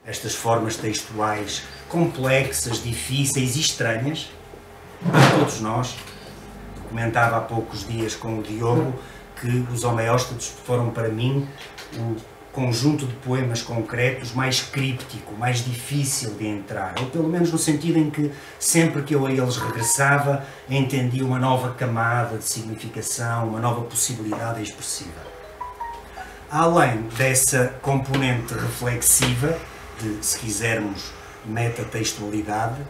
Estas formas textuais complexas, difíceis e estranhas, para todos nós. Comentava há poucos dias com o Diogo que os homeóstatos foram para mim o conjunto de poemas concretos mais críptico, mais difícil de entrar, ou pelo menos no sentido em que sempre que eu a eles regressava entendia uma nova camada de significação, uma nova possibilidade expressiva. Além dessa componente reflexiva, de, se quisermos, metatextualidade,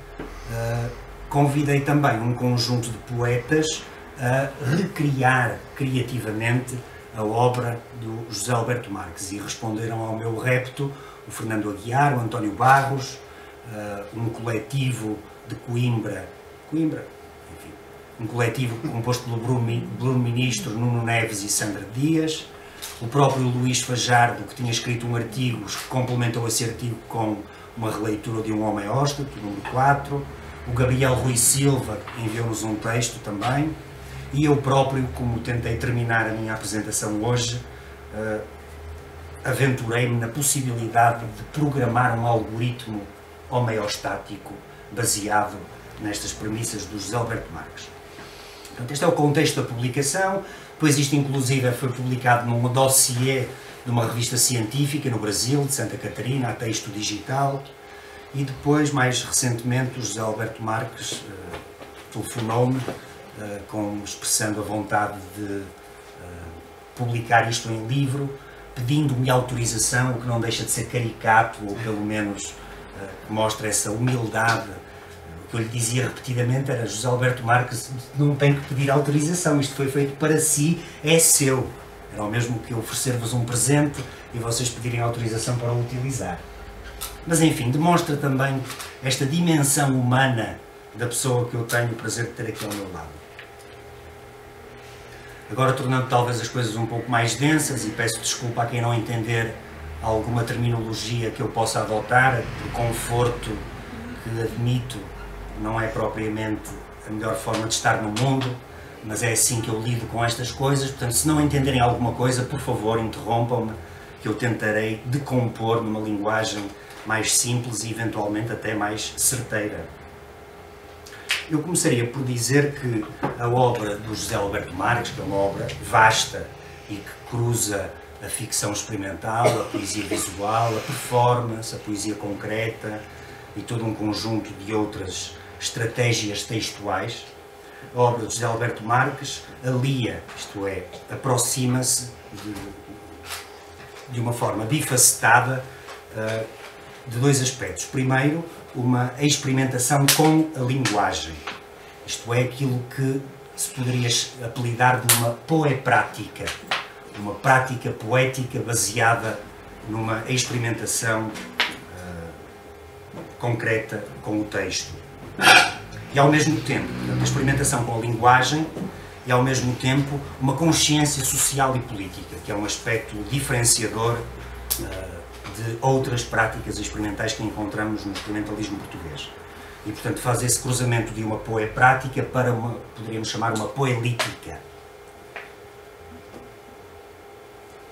convidei também um conjunto de poetas a recriar criativamente a obra do José Alberto Marques, e responderam ao meu repto o Fernando Aguiar, o António Barros, um coletivo de Coimbra, enfim, um coletivo composto pelo Bruno Ministro, Nuno Neves e Sandra Dias, o próprio Luís Fajardo, que tinha escrito um artigo, que complementou esse artigo com uma releitura de um homeóstato, número 4, o Gabriel Rui Silva, que enviou-nos um texto também, e eu próprio, como tentei terminar a minha apresentação hoje, aventurei-me na possibilidade de programar um algoritmo homeostático baseado nestas premissas do José Alberto Marques. Portanto, este é o contexto da publicação. Depois isto, inclusive, foi publicado num dossiê de uma revista científica no Brasil, de Santa Catarina, a texto digital. E depois, mais recentemente, o José Alberto Marques telefonou-me expressando a vontade de publicar isto em livro, pedindo-me autorização, o que não deixa de ser caricato, ou pelo menos mostra essa humildade. O que eu lhe dizia repetidamente era: José Alberto Marques não tem que pedir autorização, isto foi feito para si, é seu. Era o mesmo que oferecer-vos um presente e vocês pedirem autorização para o utilizar. Mas enfim, demonstra também esta dimensão humana da pessoa que eu tenho o prazer de ter aqui ao meu lado. Agora, tornando talvez as coisas um pouco mais densas, e peço desculpa a quem não entender alguma terminologia que eu possa adotar, por conforto que admito, não é propriamente a melhor forma de estar no mundo, mas é assim que eu lido com estas coisas. Portanto, se não entenderem alguma coisa, por favor, interrompam-me, que eu tentarei decompor numa linguagem mais simples e eventualmente até mais certeira. Eu começaria por dizer que a obra do José Alberto Marques, que é uma obra vasta e que cruza a ficção experimental, a poesia visual, a performance, a poesia concreta e todo um conjunto de outras estratégias textuais, a obra de José Alberto Marques alia, isto é, aproxima-se de uma forma bifacetada de dois aspectos. Primeiro, uma experimentação com a linguagem, isto é, aquilo que se poderia apelidar de uma poeprática, uma prática poética baseada numa experimentação concreta com o texto. E ao mesmo tempo, portanto, a experimentação com a linguagem e ao mesmo tempo uma consciência social e política, que é um aspecto diferenciador de outras práticas experimentais que encontramos no experimentalismo português. E, portanto, faz esse cruzamento de uma poeprática para uma, poderíamos chamar, uma poelítica.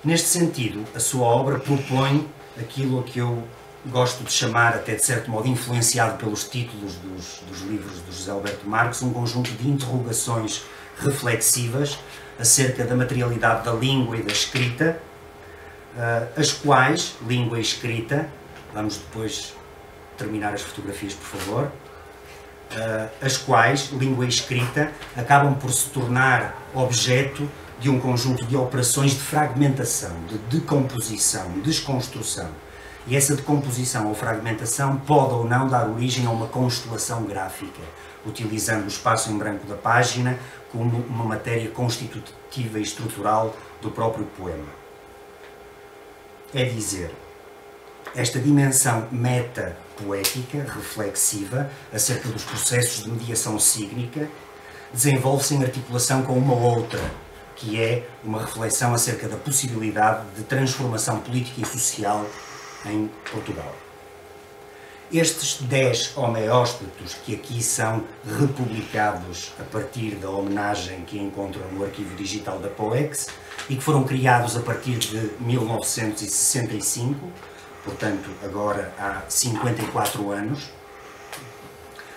Neste sentido, a sua obra propõe aquilo a que eu gosto de chamar, até de certo modo influenciado pelos títulos dos livros de José Alberto Marques, um conjunto de interrogações reflexivas acerca da materialidade da língua e da escrita, as quais, língua e escrita, vamos depois terminar as fotografias, por favor, as quais, língua e escrita, acabam por se tornar objeto de um conjunto de operações de fragmentação, de decomposição, desconstrução. E essa decomposição ou fragmentação pode ou não dar origem a uma constelação gráfica, utilizando o espaço em branco da página como uma matéria constitutiva e estrutural do próprio poema. É dizer, esta dimensão meta-poética, reflexiva, acerca dos processos de mediação sígnica, desenvolve-se em articulação com uma outra, que é uma reflexão acerca da possibilidade de transformação política e social em Portugal. Estes 10 homeóstatos que aqui são republicados a partir da homenagem que encontram no arquivo digital da Poex e que foram criados a partir de 1965 portanto agora há 54 anos,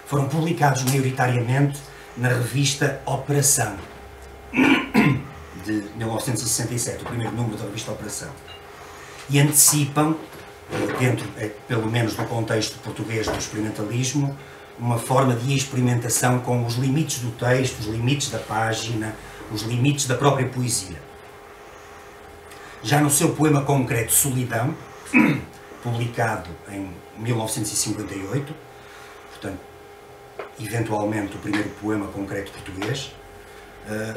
foram publicados maioritariamente na revista Operação, de 1967, o primeiro número da revista Operação, e antecipam, dentro, pelo menos do contexto português do experimentalismo, uma forma de experimentação com os limites do texto, os limites da página, os limites da própria poesia. Já no seu poema concreto Solidão, publicado em 1958, portanto, eventualmente o primeiro poema concreto português,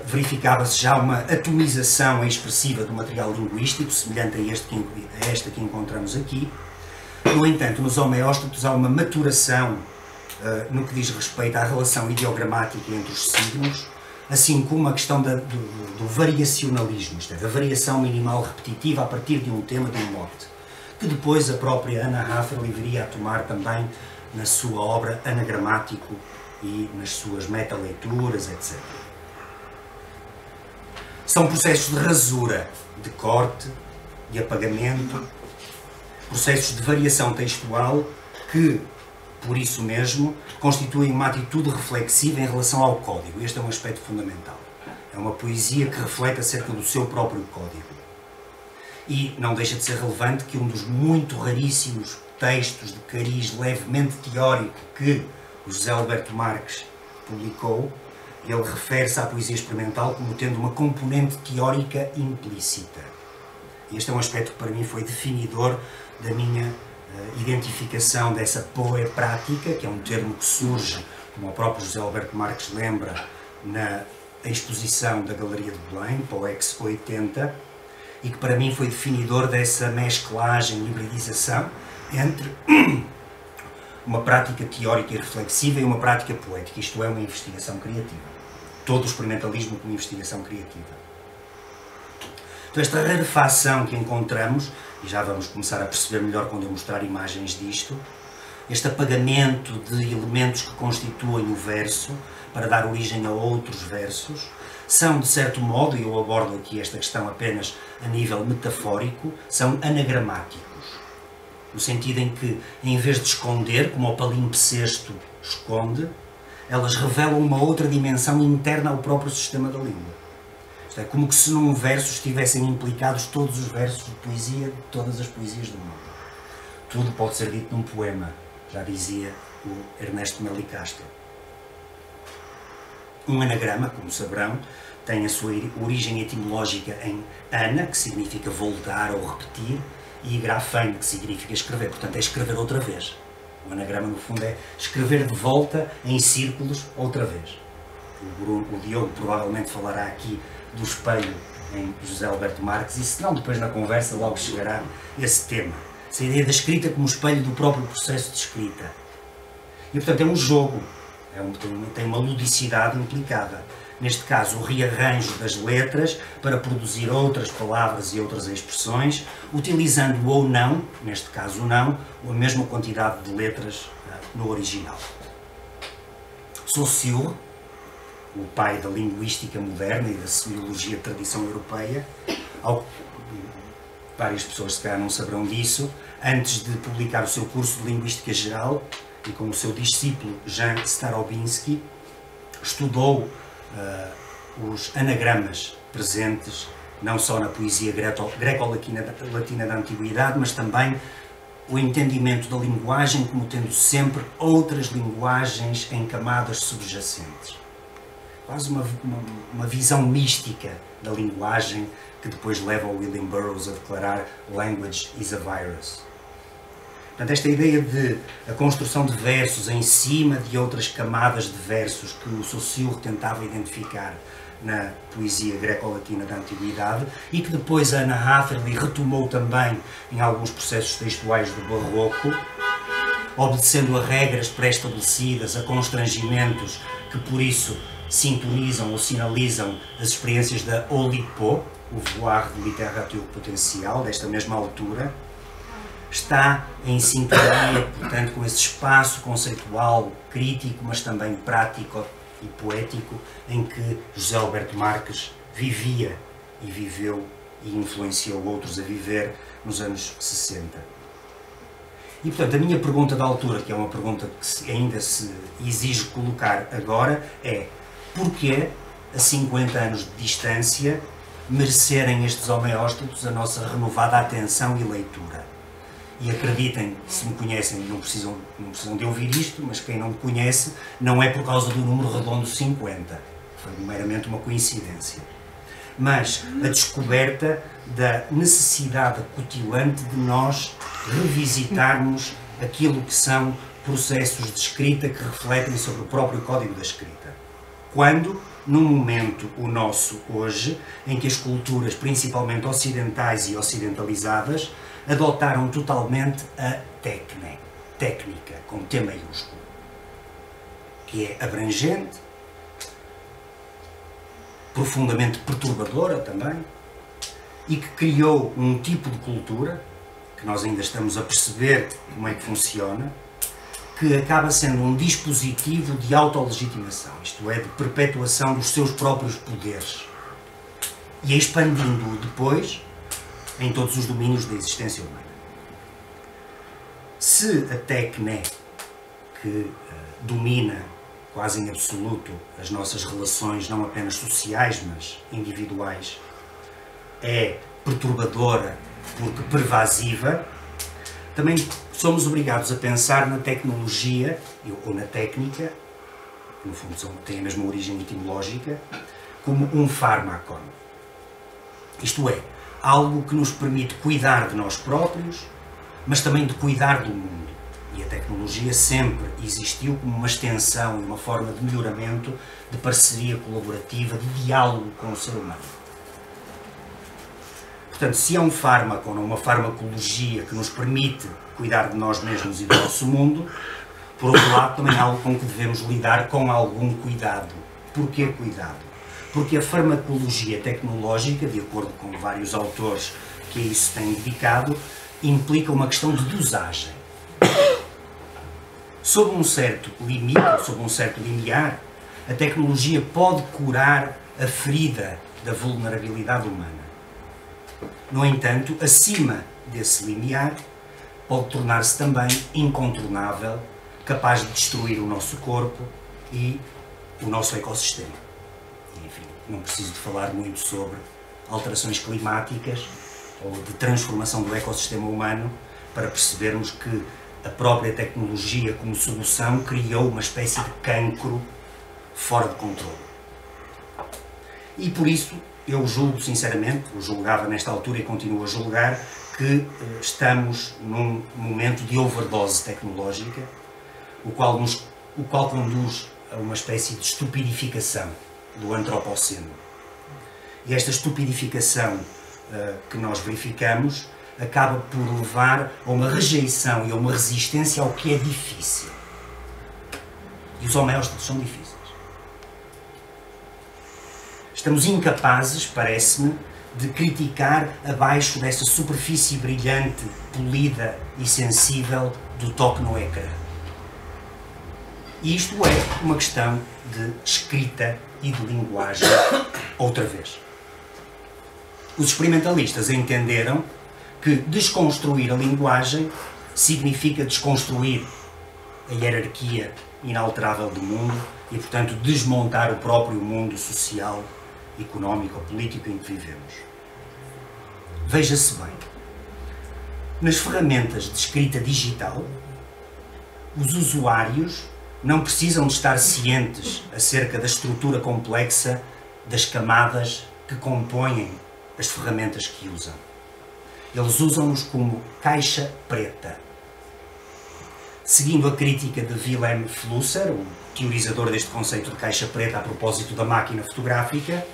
verificava-se já uma atomização expressiva do material linguístico, semelhante a esta que encontramos aqui. No entanto, nos homeóstopos há uma maturação no que diz respeito à relação ideogramática entre os signos, assim como a questão do variacionalismo, isto é, da variação minimal repetitiva a partir de um tema, de um mote, que depois a própria Anna Haferli viria a tomar também na sua obra Anagramático e nas suas metaleituras, etc. São processos de rasura, de corte, de apagamento, processos de variação textual que, por isso mesmo, constituem uma atitude reflexiva em relação ao código. Este é um aspecto fundamental. É uma poesia que reflete acerca do seu próprio código. E não deixa de ser relevante que um dos muito raríssimos textos de cariz levemente teórico que o José Alberto Marques publicou, ele refere-se à poesia experimental como tendo uma componente teórica implícita. Este é um aspecto que para mim foi definidor da minha identificação dessa poe-prática, que é um termo que surge, como o próprio José Alberto Marques lembra, na exposição da Galeria de Belém, Poex 80, e que para mim foi definidor dessa mesclagem, hibridização entre uma prática teórica e reflexiva e uma prática poética, isto é, uma investigação criativa. Todo o experimentalismo como investigação criativa. Então, esta rarefação que encontramos, e já vamos começar a perceber melhor quando eu mostrar imagens disto, este apagamento de elementos que constituem o verso para dar origem a outros versos, são, de certo modo, e eu abordo aqui esta questão apenas a nível metafórico, são anagramáticos. No sentido em que, em vez de esconder, como o palimpsesto esconde, elas revelam uma outra dimensão interna ao próprio sistema da língua. Isto é, como que se num verso estivessem implicados todos os versos de poesia, de todas as poesias do mundo. Tudo pode ser dito num poema, já dizia o Ernesto Melicastro. Um anagrama, como saberão, tem a sua origem etimológica em ana, que significa voltar ou repetir, e grafein, que significa escrever. Portanto, é escrever outra vez. O anagrama, no fundo, é escrever de volta em círculos outra vez. O Diogo provavelmente falará aqui do espelho em José Alberto Marques, e se não, depois na conversa logo chegará esse tema. Essa ideia da escrita como espelho do próprio processo de escrita. E, portanto, é um jogo, tem uma ludicidade implicada. Neste caso, o rearranjo das letras para produzir outras palavras e outras expressões, utilizando ou não, neste caso não, a mesma quantidade de letras no original. Saussure, o pai da linguística moderna e da semiologia de tradição europeia, várias pessoas se calhar não saberão disso, antes de publicar o seu curso de Linguística Geral, e com o seu discípulo Jan Starobinski, estudou os anagramas presentes não só na poesia greco-latina da Antiguidade, mas também o entendimento da linguagem como tendo sempre outras linguagens em camadas subjacentes. Quase uma visão mística da linguagem que depois leva o William Burroughs a declarar "Language is a virus". Portanto, esta ideia de a construção de versos em cima de outras camadas de versos que o Saussure tentava identificar na poesia greco-latina da Antiguidade e que depois a Anna Haferli retomou também em alguns processos textuais do Barroco, obedecendo a regras pré-estabelecidas, a constrangimentos que por isso sintonizam ou sinalizam as experiências da Oulipo, o voar de literatura potencial, desta mesma altura, está em sintonia, portanto, com esse espaço conceitual, crítico, mas também prático e poético, em que José Alberto Marques vivia e viveu e influenciou outros a viver nos anos 60. E, portanto, a minha pergunta da altura, que é uma pergunta que ainda se exige colocar agora, é: porquê, a 50 anos de distância, merecerem estes homeóstatos a nossa renovada atenção e leitura? E acreditem, se me conhecem, não precisam de ouvir isto, mas quem não me conhece, não é por causa do número redondo 50. Foi meramente uma coincidência. Mas a descoberta da necessidade acutilante de nós revisitarmos aquilo que são processos de escrita que refletem sobre o próprio código da escrita. Quando, num momento, o nosso hoje, em que as culturas, principalmente ocidentais e ocidentalizadas, adotaram totalmente a técnica, com T maiúsculo, que é abrangente, profundamente perturbadora também, e que criou um tipo de cultura, que nós ainda estamos a perceber como é que funciona, que acaba sendo um dispositivo de autolegitimação, isto é, de perpetuação dos seus próprios poderes, e expandindo-o depois em todos os domínios da existência humana. Se a técnica que domina quase em absoluto as nossas relações, não apenas sociais, mas individuais, é perturbadora porque pervasiva, também somos obrigados a pensar na tecnologia, ou na técnica, que no fundo tem a mesma origem etimológica, como um fármacon. Isto é, algo que nos permite cuidar de nós próprios, mas também de cuidar do mundo. E a tecnologia sempre existiu como uma extensão e uma forma de melhoramento, de parceria colaborativa, de diálogo com o ser humano. Portanto, se é um fármaco ou uma farmacologia que nos permite cuidar de nós mesmos e do nosso mundo, por outro lado, também é algo com que devemos lidar com algum cuidado. Porquê cuidado? Porque a farmacologia tecnológica, de acordo com vários autores que a isso têm dedicado, implica uma questão de dosagem. Sob um certo limite, sob um certo limiar, a tecnologia pode curar a ferida da vulnerabilidade humana. No entanto, acima desse limiar, pode tornar-se também incontornável, capaz de destruir o nosso corpo e o nosso ecossistema. Enfim, não preciso de falar muito sobre alterações climáticas ou de transformação do ecossistema humano para percebermos que a própria tecnologia como solução criou uma espécie de cancro fora de controle. E por isso eu julgo sinceramente, eu julgava nesta altura e continuo a julgar, que estamos num momento de overdose tecnológica, o qual conduz a uma espécie de estupidificação do antropoceno. E esta estupidificação que nós verificamos acaba por levar a uma rejeição e a uma resistência ao que é difícil. E os homeóstatos são difíceis. Estamos incapazes, parece-me, de criticar abaixo dessa superfície brilhante, polida e sensível do toque no ecrã. E isto é uma questão de escrita e de linguagem, outra vez. Os experimentalistas entenderam que desconstruir a linguagem significa desconstruir a hierarquia inalterável do mundo e, portanto, desmontar o próprio mundo social, económico ou político em que vivemos. Veja-se bem, nas ferramentas de escrita digital, os usuários não precisam de estar cientes acerca da estrutura complexa das camadas que compõem as ferramentas que usam. Eles usam-nos como caixa preta. Seguindo a crítica de Wilhelm Flusser, o teorizador deste conceito de caixa preta a propósito da máquina fotográfica,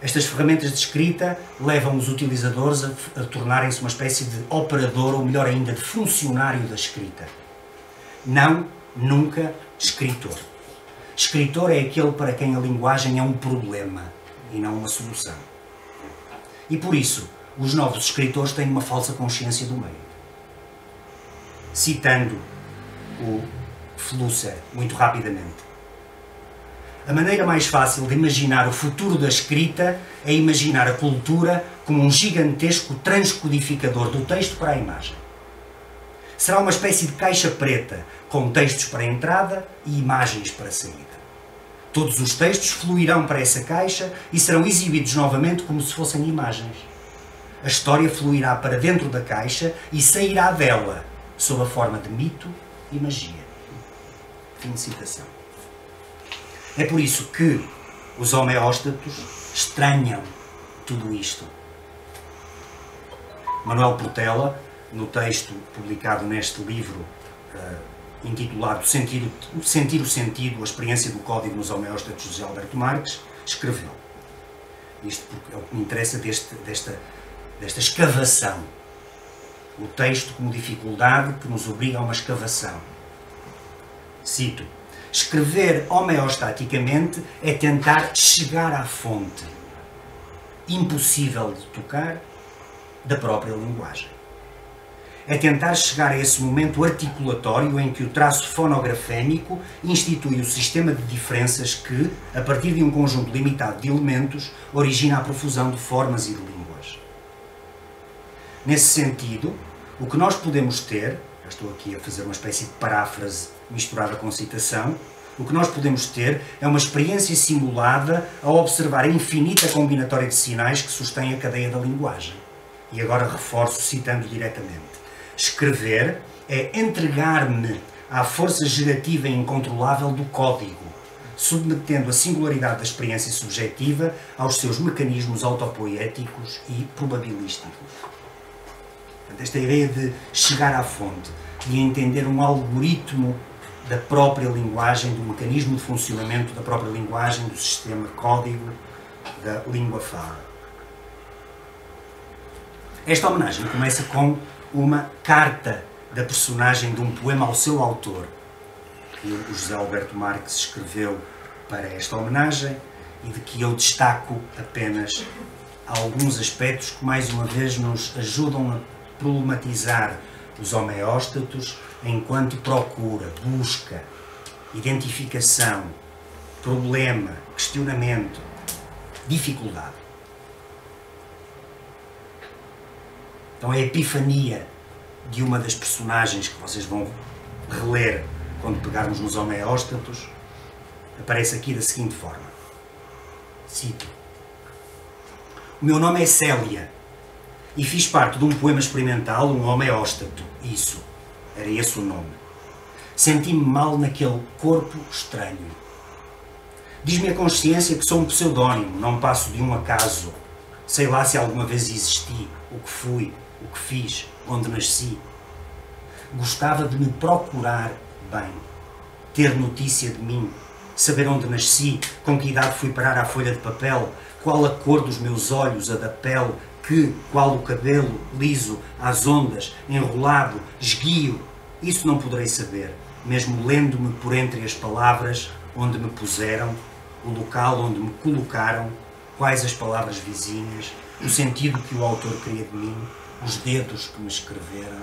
estas ferramentas de escrita levam os utilizadores a tornarem-se uma espécie de operador, ou melhor ainda, de funcionário da escrita. Não, nunca, escritor. Escritor é aquele para quem a linguagem é um problema e não uma solução. E por isso, os novos escritores têm uma falsa consciência do meio. Citando o Flusser, muito rapidamente. A maneira mais fácil de imaginar o futuro da escrita é imaginar a cultura como um gigantesco transcodificador do texto para a imagem. Será uma espécie de caixa preta, com textos para a entrada e imagens para a saída. Todos os textos fluirão para essa caixa e serão exibidos novamente como se fossem imagens. A história fluirá para dentro da caixa e sairá dela, sob a forma de mito e magia. Fim de citação. É por isso que os homeóstatos estranham tudo isto. Manuel Portela, no texto publicado neste livro, intitulado Sentir o Sentido, a experiência do código nos homeóstatos de José Alberto Marques, escreveu. Isto porque é o que me interessa desta escavação. O texto como dificuldade que nos obriga a uma escavação. Cito: escrever homeostaticamente é tentar chegar à fonte, impossível de tocar, da própria linguagem. É tentar chegar a esse momento articulatório em que o traço fonografémico institui o sistema de diferenças que, a partir de um conjunto limitado de elementos, origina a profusão de formas e de línguas. Nesse sentido, o que nós podemos ter, já estou aqui a fazer uma espécie de paráfrase misturada com citação, o que nós podemos ter é uma experiência simulada ao observar a infinita combinatória de sinais que sustém a cadeia da linguagem. E agora reforço citando diretamente. Escrever é entregar-me à força gerativa e incontrolável do código, submetendo a singularidade da experiência subjetiva aos seus mecanismos autopoéticos e probabilísticos. Portanto, esta ideia de chegar à fonte, de entender um algoritmo da própria linguagem, do mecanismo de funcionamento da própria linguagem, do sistema código da língua fala. Esta homenagem começa com uma carta da personagem de um poema ao seu autor, que o José Alberto Marques escreveu para esta homenagem e de que eu destaco apenas alguns aspectos que, mais uma vez, nos ajudam a problematizar os homeóstatos enquanto procura, busca, identificação, problema, questionamento, dificuldade. Então a epifania de uma das personagens que vocês vão reler quando pegarmos nos homeóstatos aparece aqui da seguinte forma. Cito: o meu nome é Célia e fiz parte de um poema experimental, um homeóstato. Isso, era esse o nome. Senti-me mal naquele corpo estranho. Diz-me a consciência que sou um pseudónimo, não passo de um acaso. Sei lá se alguma vez existi, o que fui, o que fiz, onde nasci. Gostava de me procurar bem, ter notícia de mim, saber onde nasci, com que idade fui parar à folha de papel, qual a cor dos meus olhos, a da pele, que, qual o cabelo, liso, às ondas, enrolado, esguio. Isso não poderei saber, mesmo lendo-me por entre as palavras onde me puseram, o local onde me colocaram, quais as palavras vizinhas, o sentido que o autor queria de mim, os dedos que me escreveram.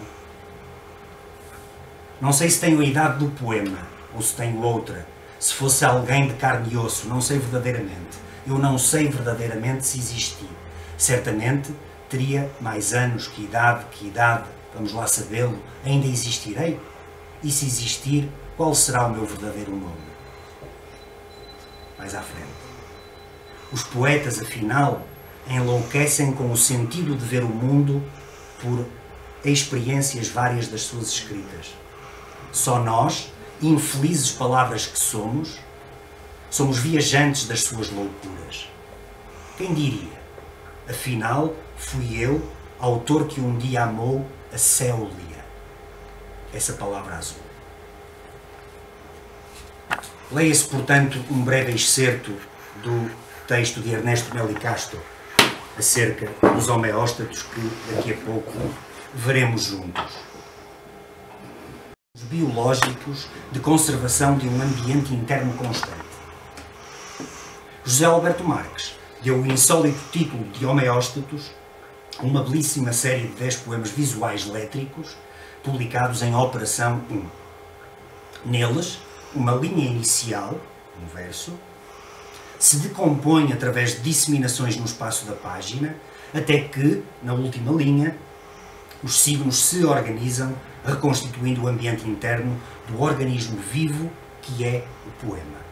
Não sei se tenho a idade do poema, ou se tenho outra, se fosse alguém de carne e osso, não sei verdadeiramente. Eu não sei verdadeiramente se existi. Certamente teria mais anos, que idade, vamos lá sabê-lo, ainda existirei? E se existir, qual será o meu verdadeiro nome? Mais à frente. Os poetas, afinal, enlouquecem com o sentido de ver o mundo por experiências várias das suas escritas. Só nós, infelizes palavras que somos viajantes das suas loucuras. Quem diria? Afinal, fui eu, autor que um dia amou a Célia. Essa palavra azul. Leia-se, portanto, um breve excerto do texto de Ernesto Meli Castro acerca dos homeóstatos que daqui a pouco veremos juntos. Os biológicos de conservação de um ambiente interno constante. José Alberto Marques deu o insólito título de Homeóstatos a uma belíssima série de 10 poemas visuais létricos publicados em Operação 1. Neles, uma linha inicial, um verso, se decompõe através de disseminações no espaço da página, até que, na última linha, os signos se organizam, reconstituindo o ambiente interno do organismo vivo que é o poema.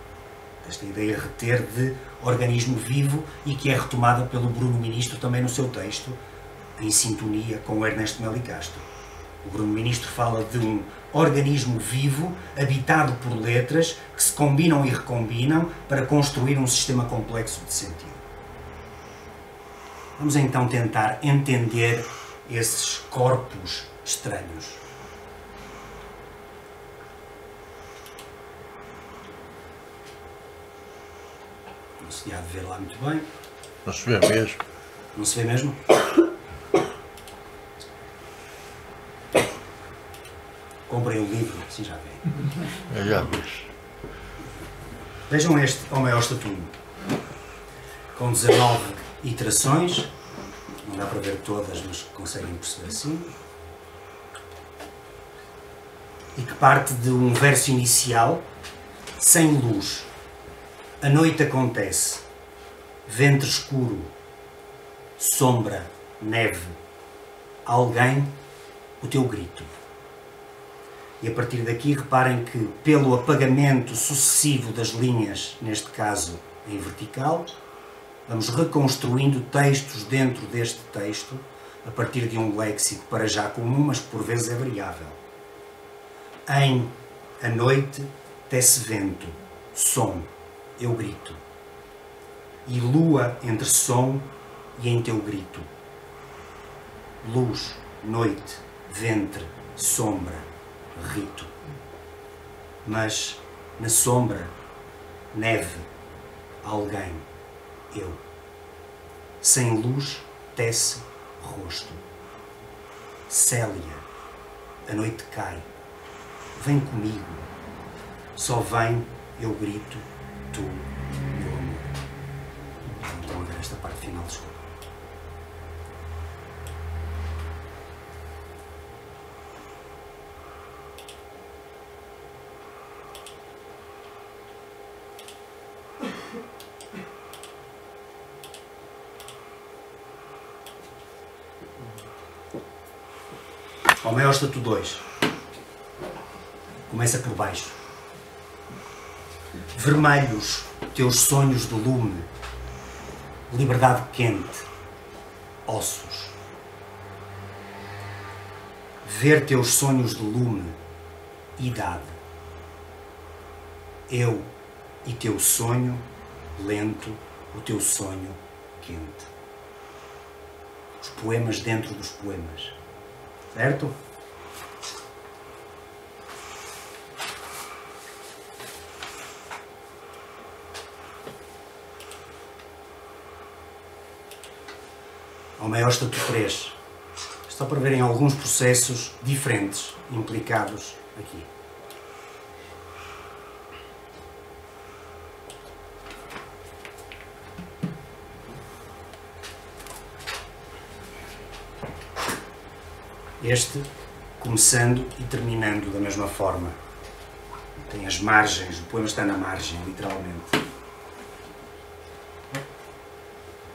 Esta ideia reter de organismo vivo e que é retomada pelo Bruno Ministro também no seu texto, em sintonia com o Ernesto Meli Castro. O Bruno Ministro fala de um organismo vivo, habitado por letras, que se combinam e recombinam para construir um sistema complexo de sentido. Vamos então tentar entender esses corpos estranhos. Não se há de ver lá muito bem. Não se vê mesmo. Não se vê mesmo? Comprei o livro, assim já vê. Eu já vi. Vejam este Homeóstato 1, com 19 iterações, não dá para ver todas, mas conseguem perceber assim, e que parte de um verso inicial, sem luz. A noite acontece, ventre escuro, sombra, neve, alguém, o teu grito. E a partir daqui reparem que pelo apagamento sucessivo das linhas, neste caso em vertical, vamos reconstruindo textos dentro deste texto, a partir de um léxico para já comum, mas que por vezes é variável. Em a noite tece vento, som, eu grito. E lua entre som e em teu grito. Luz, noite, ventre, sombra, rito. Mas na sombra, neve, alguém, eu. Sem luz, tece rosto. Célia, a noite cai. Vem comigo. Só vem, eu grito, tu, meu amor. Então, a ver esta parte final, desculpa. Homeóstato 2. Começa por baixo. Vermelhos, teus sonhos de lume, liberdade quente, ossos. Ver teus sonhos de lume, idade. Eu e teu sonho, lento, o teu sonho, quente. Os poemas dentro dos poemas. Certo? Homeóstato 3. Só para verem alguns processos diferentes implicados aqui. Este começando e terminando da mesma forma. Tem as margens, o poema está na margem, literalmente.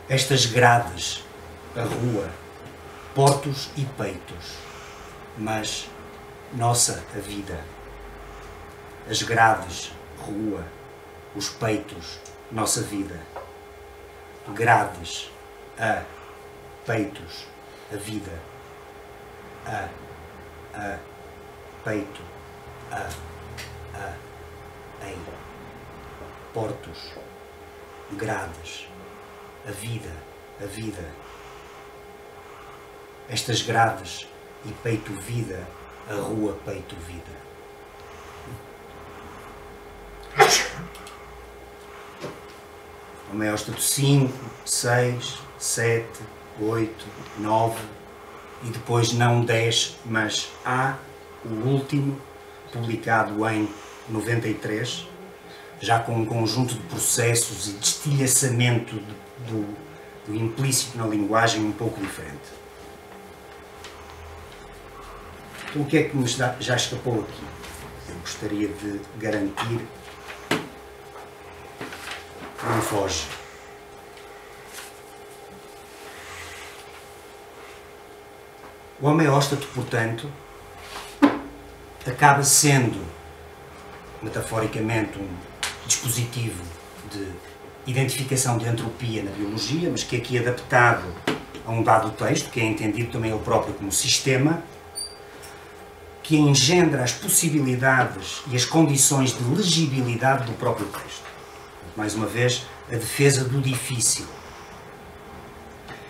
Estas grades, a rua, portos e peitos, mas nossa a vida. As grades, rua, os peitos, nossa vida. Grades, a, peitos, a vida. A, peito, ei, portos, grades, a vida, estas grades e peito vida, a rua peito vida. Homeóstato 5, 6, 7, 8, 9 e depois não 10, mas há o último, publicado em 93, já com um conjunto de processos e destilhaçamento do implícito na linguagem um pouco diferente. Então, o que é que me já escapou aqui? Eu gostaria de garantir que não foge. O homeóstato, portanto, acaba sendo, metaforicamente, um dispositivo de identificação de entropia na biologia, mas que aqui adaptado a um dado texto, que é entendido também ele próprio como sistema, que engendra as possibilidades e as condições de legibilidade do próprio texto. Mais uma vez, a defesa do difícil.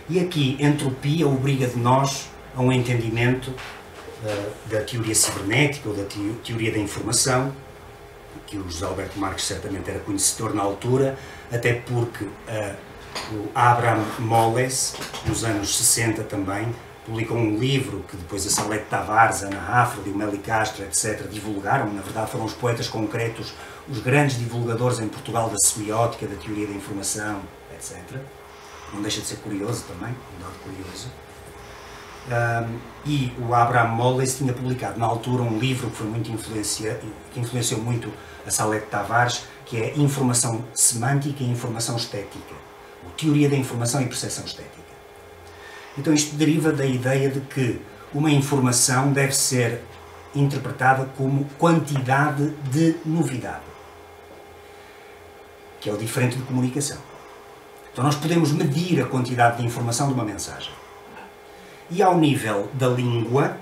E aqui, entropia obriga de nós a um entendimento da teoria cibernética ou da teoria da informação, que o José Alberto Marques certamente era conhecedor na altura, até porque o Abraham Moles, nos anos 60 também, publicou um livro que depois a Salete Tavares, Ana Hafrod e o Meli Castro, etc., divulgaram. Na verdade, foram os poetas concretos, os grandes divulgadores em Portugal da semiótica, da teoria da informação, etc. Não deixa de ser curioso também, um dado curioso. E o Abraham Moles tinha publicado na altura um livro que foi muito que influenciou muito a Salete Tavares, que é Informação Semântica e Informação Estética, ou Teoria da Informação e Percepção Estética. Então isto deriva da ideia de que uma informação deve ser interpretada como quantidade de novidade, que é o diferente de comunicação. Então nós podemos medir a quantidade de informação de uma mensagem. E ao nível da língua,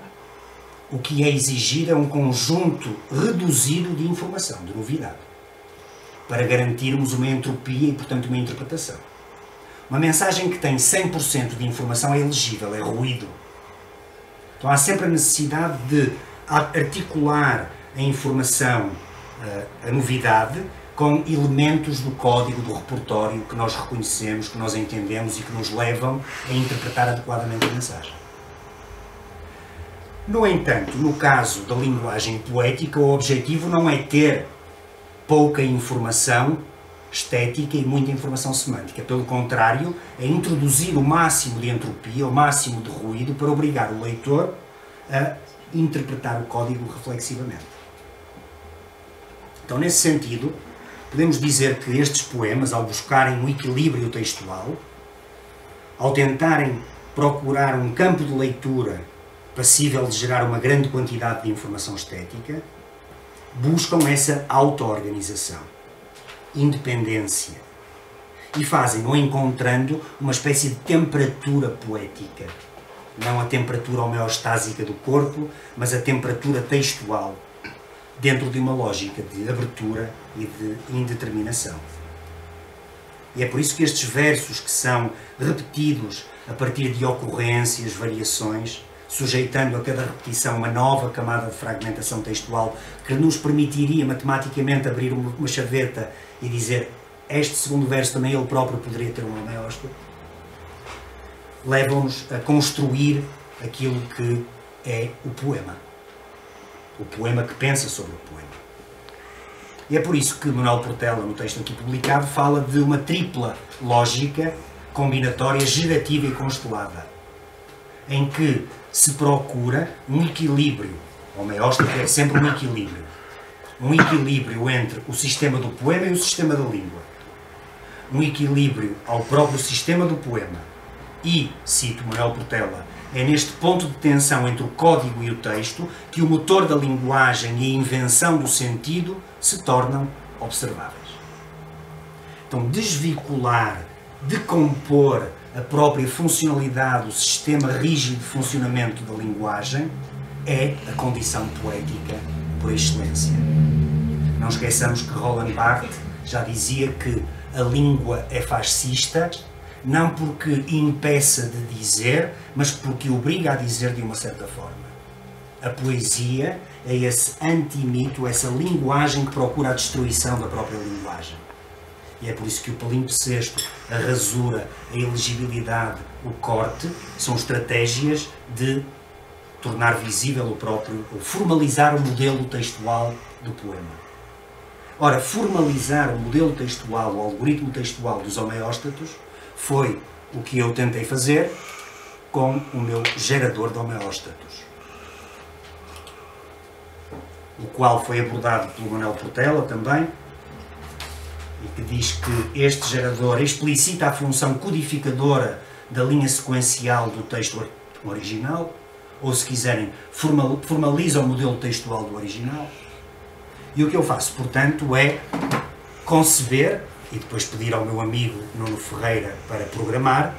o que é exigido é um conjunto reduzido de informação, de novidade, para garantirmos uma entropia e, portanto, uma interpretação. Uma mensagem que tem 100% de informação é elegível, é ruído. Então há sempre a necessidade de articular a informação, a novidade, com elementos do código, do repertório que nós reconhecemos, que nós entendemos e que nos levam a interpretar adequadamente a mensagem. No entanto, no caso da linguagem poética, o objetivo não é ter pouca informação estética e muita informação semântica. Pelo contrário, é introduzir o máximo de entropia, o máximo de ruído, para obrigar o leitor a interpretar o código reflexivamente. Então, nesse sentido, podemos dizer que estes poemas, ao buscarem um equilíbrio textual, ao tentarem procurar um campo de leitura passível de gerar uma grande quantidade de informação estética, buscam essa auto-organização, independência, e fazem-no encontrando uma espécie de temperatura poética, não a temperatura homeostásica do corpo, mas a temperatura textual, dentro de uma lógica de abertura e de indeterminação. E é por isso que estes versos, que são repetidos a partir de ocorrências, variações, sujeitando a cada repetição uma nova camada de fragmentação textual que nos permitiria matematicamente abrir uma chaveta e dizer este segundo verso também ele próprio poderia ter um homeóstato, levam-nos a construir aquilo que é o poema. O poema que pensa sobre o poema. E é por isso que Manuel Portela, no texto aqui publicado, fala de uma tripla lógica combinatória, gerativa e constelada, em que se procura um equilíbrio. O homeóstato é sempre um equilíbrio. Um equilíbrio entre o sistema do poema e o sistema da língua. Um equilíbrio ao próprio sistema do poema. E, cito Manuel Portela, é neste ponto de tensão entre o código e o texto que o motor da linguagem e a invenção do sentido se tornam observáveis. Então, desvincular, decompor a própria funcionalidade, o sistema rígido de funcionamento da linguagem, é a condição poética por excelência. Não esqueçamos que Roland Barthes já dizia que a língua é fascista, não porque impeça de dizer, mas porque obriga a dizer de uma certa forma. A poesia é esse antimito, essa linguagem que procura a destruição da própria linguagem. E é por isso que o palimpsesto, a rasura, a elegibilidade, o corte, são estratégias de tornar visível o próprio, ou formalizar o modelo textual do poema. Ora, formalizar o modelo textual, o algoritmo textual dos homeóstatos, foi o que eu tentei fazer com o meu gerador de homeóstatos, o qual foi abordado pelo Manuel Portela também, e que diz que este gerador explicita a função codificadora da linha sequencial do texto original, ou se quiserem, formaliza o modelo textual do original. E o que eu faço, portanto, é conceber, e depois pedir ao meu amigo Nuno Ferreira para programar,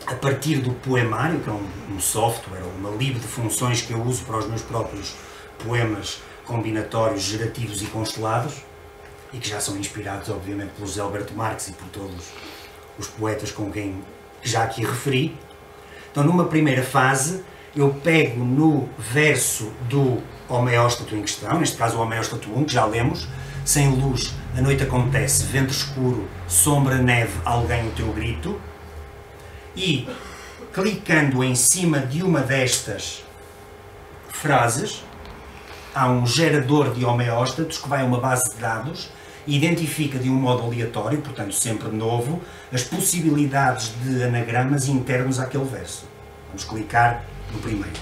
a partir do poemário, que é um software, uma lib de funções que eu uso para os meus próprios poemas combinatórios, gerativos e constelados, e que já são inspirados, obviamente, pelo José Alberto Marques e por todos os poetas com quem já aqui referi. Então, numa primeira fase, eu pego no verso do homeóstato em questão, neste caso o homeóstato 1, que já lemos: sem luz, a noite acontece, vento escuro, sombra, neve, alguém o teu grito. E, clicando em cima de uma destas frases, há um gerador de homeóstatos que vai a uma base de dados e identifica de um modo aleatório, portanto sempre novo, as possibilidades de anagramas internos àquele verso. Vamos clicar no primeiro.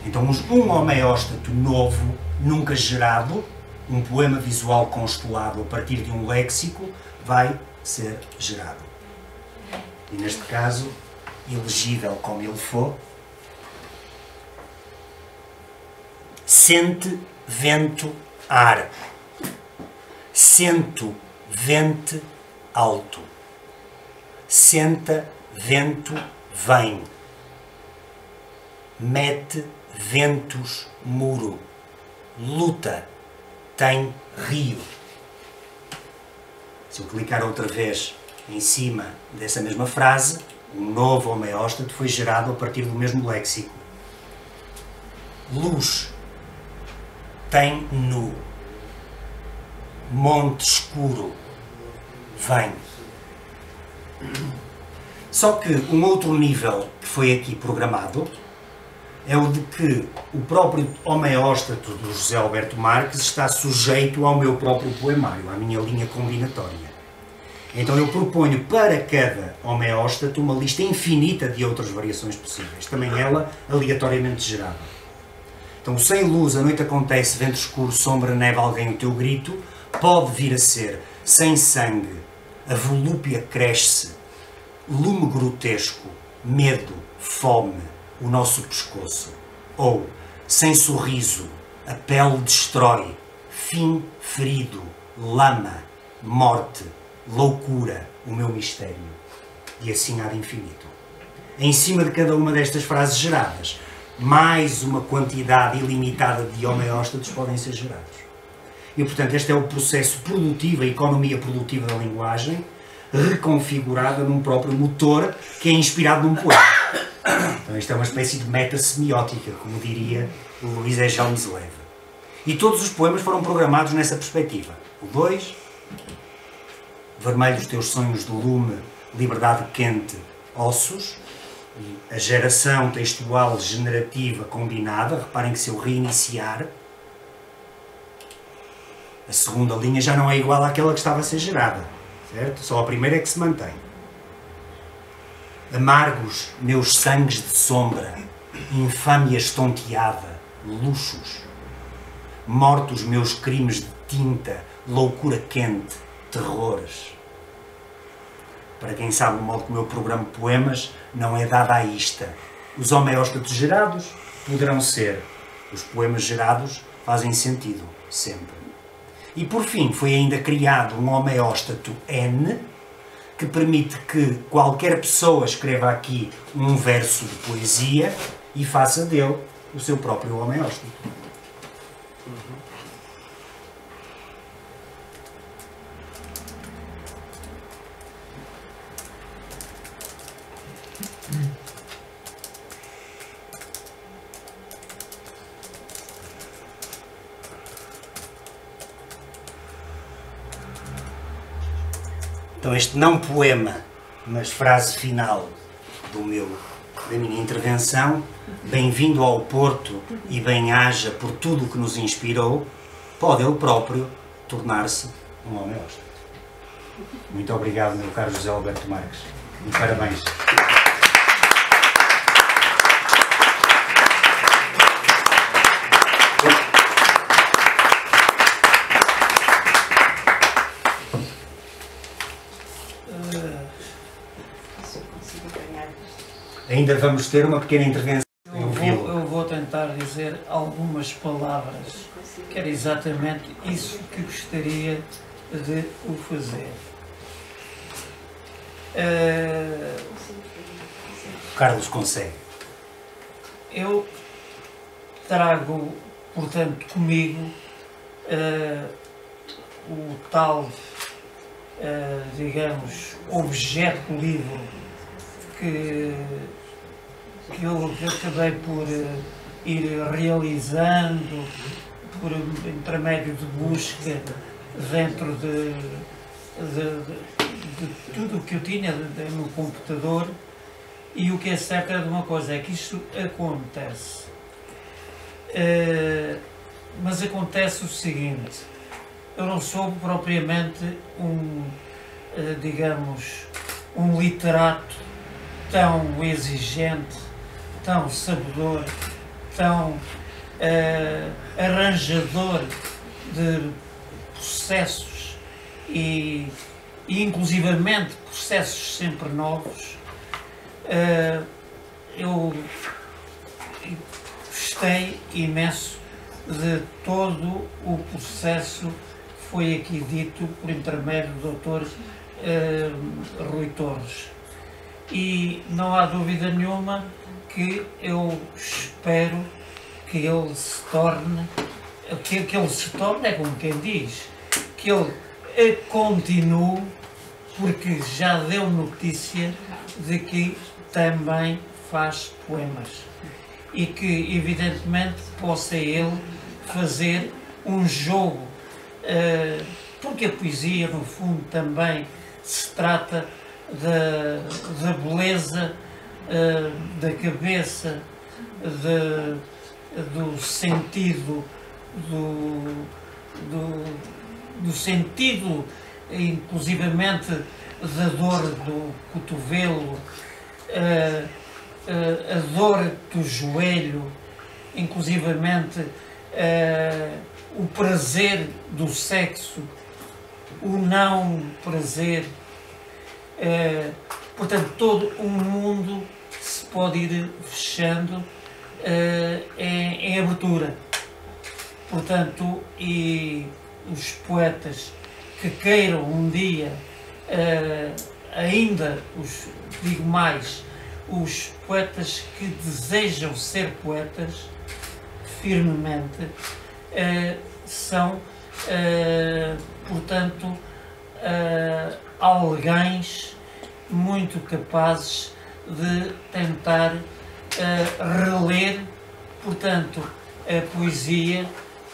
Então, um homeóstato novo, nunca gerado, um poema visual constelado a partir de um léxico, vai ser gerado. E neste caso, elegível como ele for, sente, vento, ar. Sento, vente, alto. Senta, vento, vem. Mete, ventos, muro. Luta, tem rio. Se eu clicar outra vez em cima dessa mesma frase, um novo homeóstato foi gerado a partir do mesmo léxico. Luz, tem nu. Monte escuro, vem. Só que um outro nível que foi aqui programado é o de que o próprio homeóstato do José Alberto Marques está sujeito ao meu próprio poemário, à minha linha combinatória. Então eu proponho para cada homeóstato uma lista infinita de outras variações possíveis, também ela aleatoriamente gerada. Então, sem luz, a noite acontece, vento escuro, sombra, neve, alguém o teu grito, pode vir a ser sem sangue, a volúpia cresce, lume grotesco, medo, fome, o nosso pescoço. Ou, sem sorriso, a pele destrói, fim ferido, lama, morte, loucura, o meu mistério. E assim há de infinito. Em cima de cada uma destas frases geradas, mais uma quantidade ilimitada de homeóstatos podem ser gerados. E, portanto, este é o processo produtivo, a economia produtiva da linguagem, reconfigurada num próprio motor que é inspirado num poema. Então, isto é uma espécie de meta-semiótica, como diria o Luís Ejalmes Leve. E todos os poemas foram programados nessa perspectiva. O 2, vermelho os teus sonhos de lume, liberdade quente, ossos. A geração textual generativa combinada, reparem que se eu reiniciar, a segunda linha já não é igual àquela que estava a ser gerada, certo? Só a primeira é que se mantém. Amargos meus sangues de sombra, infâmia estonteada, luxos. Mortos meus crimes de tinta, loucura quente, terrores. Para quem sabe o modo como eu programo poemas, não é dada a ista. Os homeóstatos gerados poderão ser. Os poemas gerados fazem sentido, sempre. E por fim, foi ainda criado um homeóstato N, que permite que qualquer pessoa escreva aqui um verso de poesia e faça dele o seu próprio homeóstato. Então este não poema, mas frase final da minha intervenção: bem-vindo ao Porto e bem-haja por tudo o que nos inspirou, pode ele próprio tornar-se um homeóstato. Muito obrigado, meu caro José Alberto Marques. E parabéns. Ainda vamos ter uma pequena intervenção. Eu vou tentar dizer algumas palavras, que era exatamente isso que gostaria de o fazer. Carlos consegue. Eu trago, portanto, comigo o tal, digamos, objeto do livro que eu acabei por ir realizando por intermédio de busca dentro de tudo o que eu tinha no computador. E o que é certo é de uma coisa, é que isto acontece. Mas acontece o seguinte: eu não sou propriamente digamos, um literato tão exigente, tão sabedor, tão arranjador de processos e inclusivamente processos sempre novos. Eu gostei imenso de todo o processo que foi aqui dito por intermédio do Dr. Rui Torres. E não há dúvida nenhuma que eu espero que ele se torne, que ele se torne, é como quem diz, que ele continue, porque já deu notícia de que também faz poemas e que evidentemente possa ele fazer um jogo, porque a poesia no fundo também se trata da beleza da cabeça, do sentido, do sentido inclusivamente da dor do cotovelo, a dor do joelho, inclusivamente o prazer do sexo, o não prazer, portanto todo um mundo se pode ir fechando em abertura. Portanto, e os poetas que queiram um dia ainda, digo mais, os poetas que desejam ser poetas firmemente, são, portanto, alguém muito capazes de tentar reler, portanto, a poesia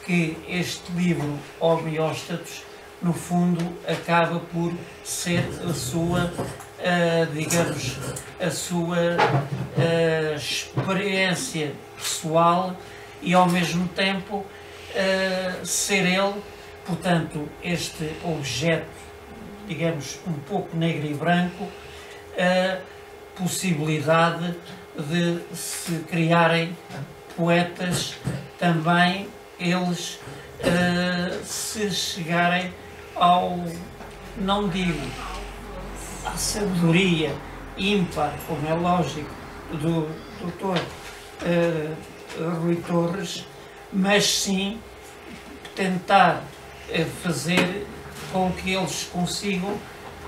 que este livro, Homeóstatos, no fundo, acaba por ser a sua, digamos, a sua experiência pessoal e, ao mesmo tempo, ser ele, portanto, este objeto, digamos, um pouco negro e branco, a possibilidade de se criarem poetas também, eles se chegarem ao, não digo à sabedoria ímpar, como é lógico, do Dr. Rui Torres, mas sim tentar fazer com que eles consigam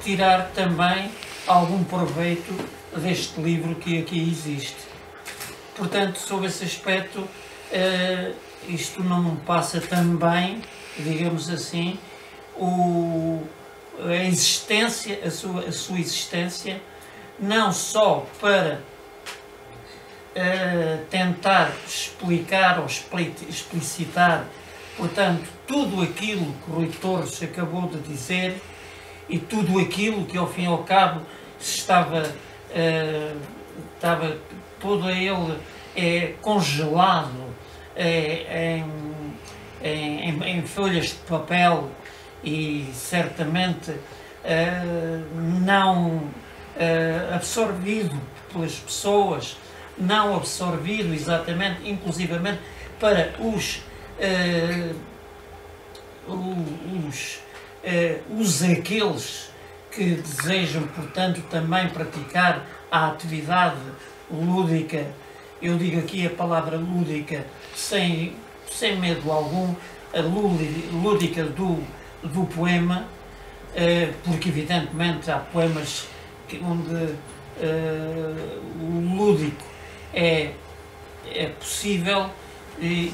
tirar também algum proveito deste livro que aqui existe. Portanto, sob esse aspecto, isto não passa também, digamos assim, a existência, a sua existência, não só para tentar explicar ou explicitar, portanto, tudo aquilo que Rui Torres acabou de dizer e tudo aquilo que, ao fim e ao cabo, estava todo ele congelado em folhas de papel e certamente não absorvido pelas pessoas, não absorvido exatamente, inclusivamente para aqueles que desejam, portanto, também praticar a atividade lúdica eu digo aqui a palavra lúdica sem medo algum, a lúdica do poema, porque evidentemente há poemas onde o lúdico é possível,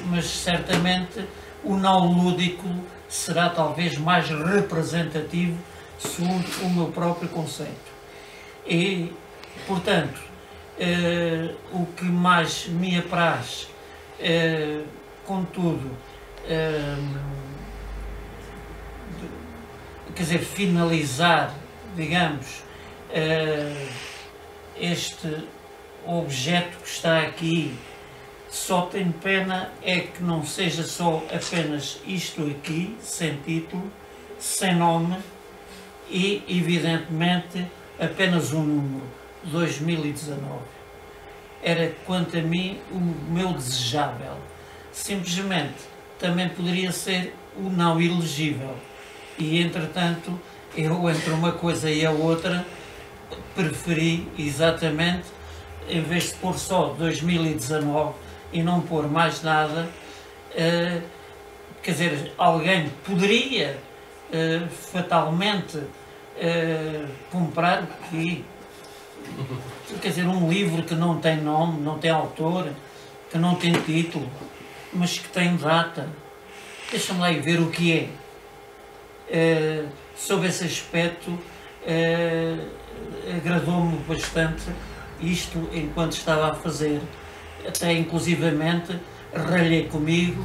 mas certamente o não lúdico será talvez mais representativo, segundo o meu próprio conceito. E, portanto, o que mais me apraz, contudo, quer dizer, finalizar, digamos, este objeto que está aqui, só tenho pena é que não seja só apenas isto aqui, sem título, sem nome e, evidentemente, apenas um número, 2019. Era, quanto a mim, o meu desejável. Simplesmente, também poderia ser o não elegível. E, entretanto, eu, entre uma coisa e a outra, preferi exatamente, em vez de pôr só 2019 e não pôr mais nada, quer dizer, alguém poderia fatalmente comprar aqui, quer dizer, um livro que não tem nome, não tem autor, que não tem título, mas que tem data. Deixa-me lá ir ver o que é. Sob esse aspecto, agradou-me bastante isto enquanto estava a fazer. Até inclusivamente ralhei comigo,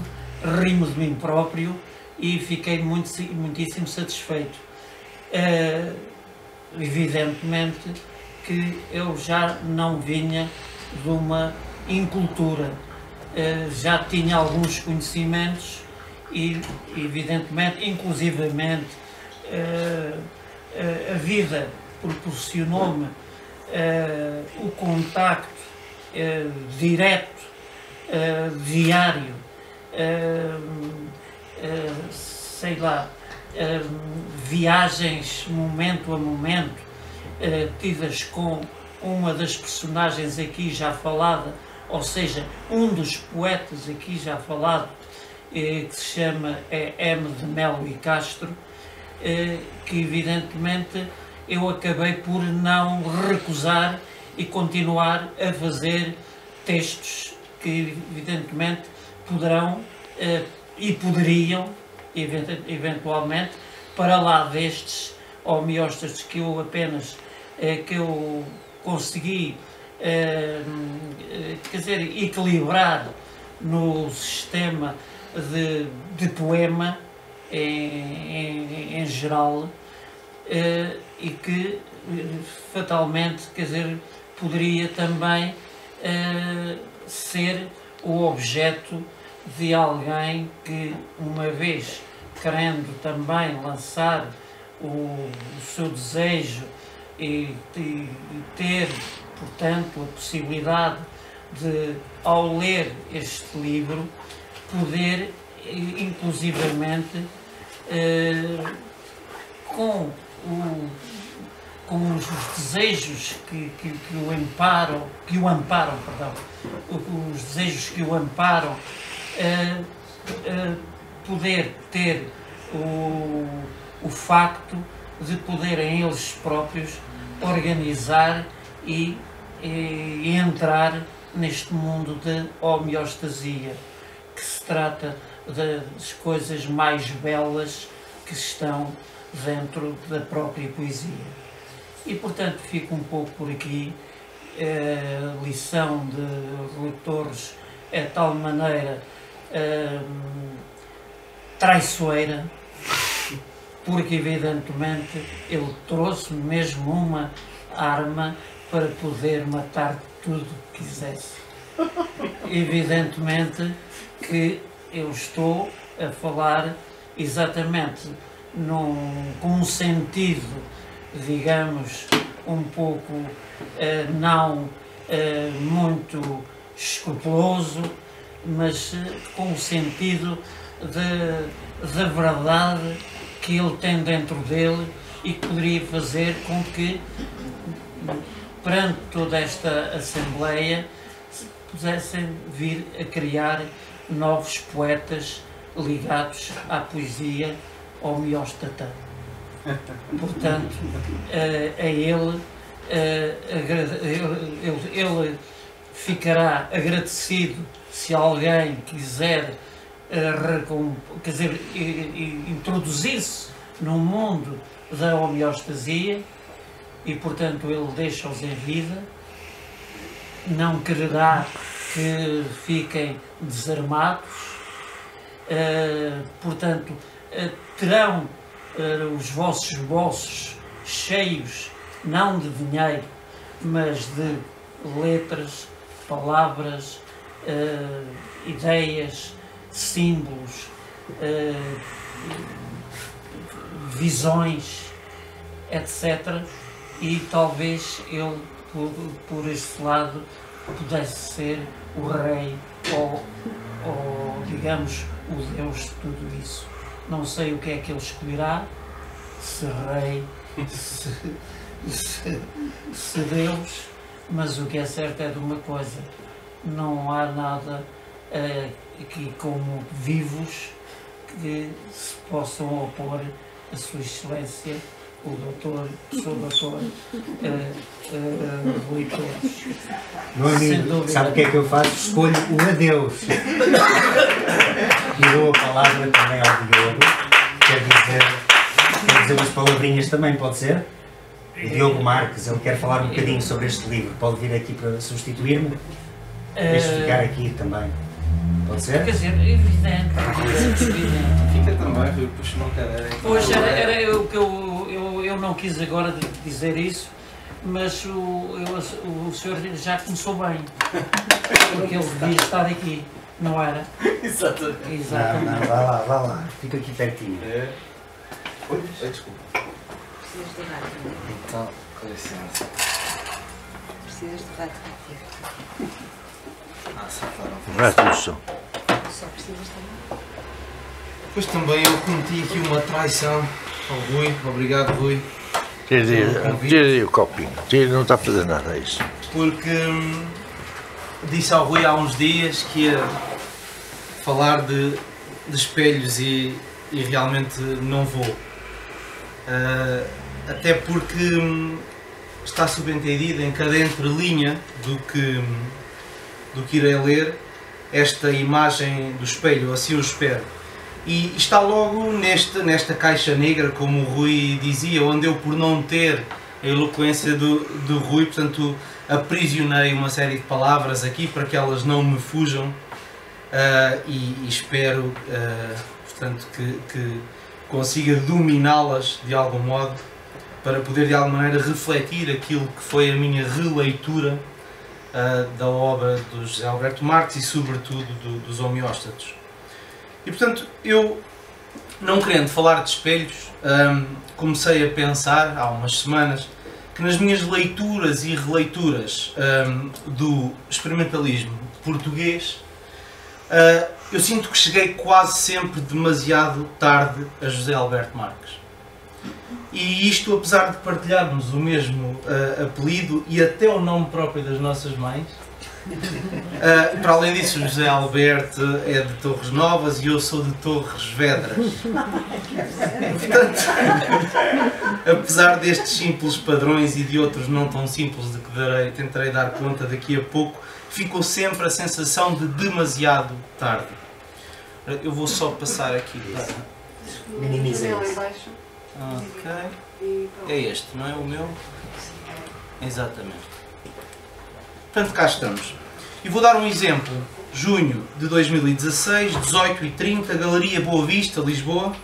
ri-me de mim próprio e fiquei muitíssimo satisfeito. Evidentemente que eu já não vinha de uma incultura, já tinha alguns conhecimentos e, evidentemente, inclusivamente, a vida proporcionou-me o contacto direto, diário, sei lá, viagens momento a momento, tidas com uma das personagens aqui já falada, ou seja, um dos poetas aqui já falado, que se chama M. de Melo e Castro, que evidentemente eu acabei por não recusar e continuar a fazer textos que evidentemente poderão e poderiam eventualmente, para lá destes homeóstases que eu apenas que eu consegui quer dizer, equilibrar no sistema de poema em geral, e que fatalmente, quer dizer, poderia também ser o objeto de alguém que, uma vez querendo também lançar o seu desejo e ter, portanto, a possibilidade de, ao ler este livro, poder, inclusivamente, com os desejos que o amparam, os desejos que o amparam, poder ter o facto de poderem eles próprios organizar e entrar neste mundo de homeostasia, que se trata das coisas mais belas que estão dentro da própria poesia. E, portanto, fico um pouco por aqui. A lição de Rui Torres é de tal maneira traiçoeira, porque, evidentemente, ele trouxe-me mesmo uma arma para poder matar tudo o que quisesse. Evidentemente que eu estou a falar exatamente com um sentido, digamos, um pouco não muito escrupuloso, mas com o sentido da verdade que ele tem dentro dele e que poderia fazer com que, perante toda esta Assembleia, pudessem vir a criar novos poetas ligados à poesia homeóstata. Portanto, ele ficará agradecido se alguém quiser, quer dizer, introduzir-se no mundo da homeostasia, e portanto ele deixa-os em vida, não quererá que fiquem desarmados, portanto terão os vossos bolsos cheios não de dinheiro, mas de letras, palavras, ideias, símbolos, visões, etc. E talvez ele, por este lado, pudesse ser o rei ou digamos, o Deus de tudo isso. Não sei o que é que ele escolherá, se rei, se Deus, mas o que é certo é de uma coisa: não há nada aqui como vivos que se possam opor a Sua Excelência, o doutor, o Sr. Doutor Rui Torres. Meu amigo, sabe o que é que eu faço? Escolho o adeus. E dou a palavra também ao Diogo. Quer dizer umas palavrinhas também, pode ser? O Diogo Marques, ele quer falar um bocadinho sobre este livro. Pode vir aqui para substituir-me? Deixa ficar aqui também. Pode ser? Quer dizer, evidente. Fica também, Rui, puxa uma cadeira. Pois, era o que eu não quis agora dizer isso, mas o senhor já começou bem, porque ele devia estar aqui, não era? Exatamente. Exatamente. Não, vá lá, fica aqui pertinho. É. Oi, desculpa. Precisas de rádio. Então, com licença. Precisas de rádio. Saltaram. Não é tudo só. Só precisas de rádio. Depois também eu cometi aqui uma traição ao Rui. Obrigado, Rui. Tira aí o copinho. Tira, não está a fazer nada, é isso. Porque disse ao Rui há uns dias que ia falar de espelhos e realmente não vou. Até porque está subentendido em cada entrelinha do que irei ler esta imagem do espelho, assim eu espero. E está logo nesta caixa negra, como o Rui dizia, onde eu, por não ter a eloquência do Rui, portanto, aprisionei uma série de palavras aqui para que elas não me fujam, e espero, portanto, que consiga dominá-las de algum modo, para poder de alguma maneira refletir aquilo que foi a minha releitura da obra do José Alberto Marques e sobretudo dos homeóstatos. E portanto, eu, não querendo falar de espelhos, comecei a pensar há umas semanas que nas minhas leituras e releituras do experimentalismo português, eu sinto que cheguei quase sempre demasiado tarde a José Alberto Marques. E isto, apesar de partilharmos o mesmo apelido e até o nome próprio das nossas mães, para além disso, José Alberto é de Torres Novas e eu sou de Torres Vedras. Portanto, apesar destes simples padrões e de outros não tão simples de que tentarei dar conta daqui a pouco, ficou sempre a sensação de demasiado tarde. Eu vou só passar aqui para... Minimizei. Ok. É este, não é o meu? Exatamente. Portanto, cá estamos. E vou dar um exemplo. Junho de 2016, 18h30, Galeria Boa Vista, Lisboa,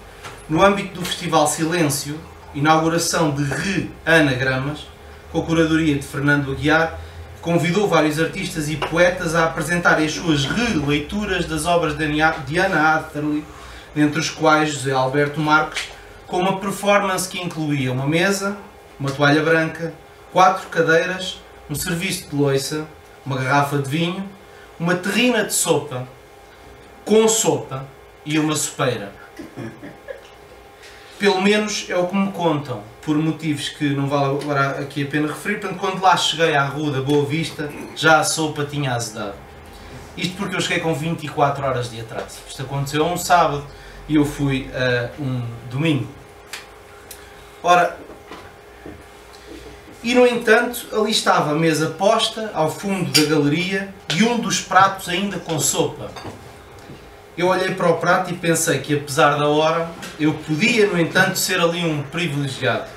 no âmbito do Festival Silêncio, inauguração de Re-Anagramas, com a curadoria de Fernando Aguiar, convidou vários artistas e poetas a apresentarem as suas releituras das obras de Anna Atherley, dentre os quais José Alberto Marques, com uma performance que incluía uma mesa, uma toalha branca, 4 cadeiras, um serviço de louça, uma garrafa de vinho, uma terrina de sopa, com sopa e uma sopeira. Pelo menos é o que me contam, por motivos que não vale agora aqui a pena referir. Portanto, quando lá cheguei à Rua da Boa Vista, já a sopa tinha azedado. Isto porque eu cheguei com 24 horas de atraso. Isto aconteceu a um sábado e eu fui a um domingo. Ora, e no entanto, ali estava a mesa posta ao fundo da galeria e um dos pratos ainda com sopa. Eu olhei para o prato e pensei que, apesar da hora, eu podia, no entanto, ser ali um privilegiado.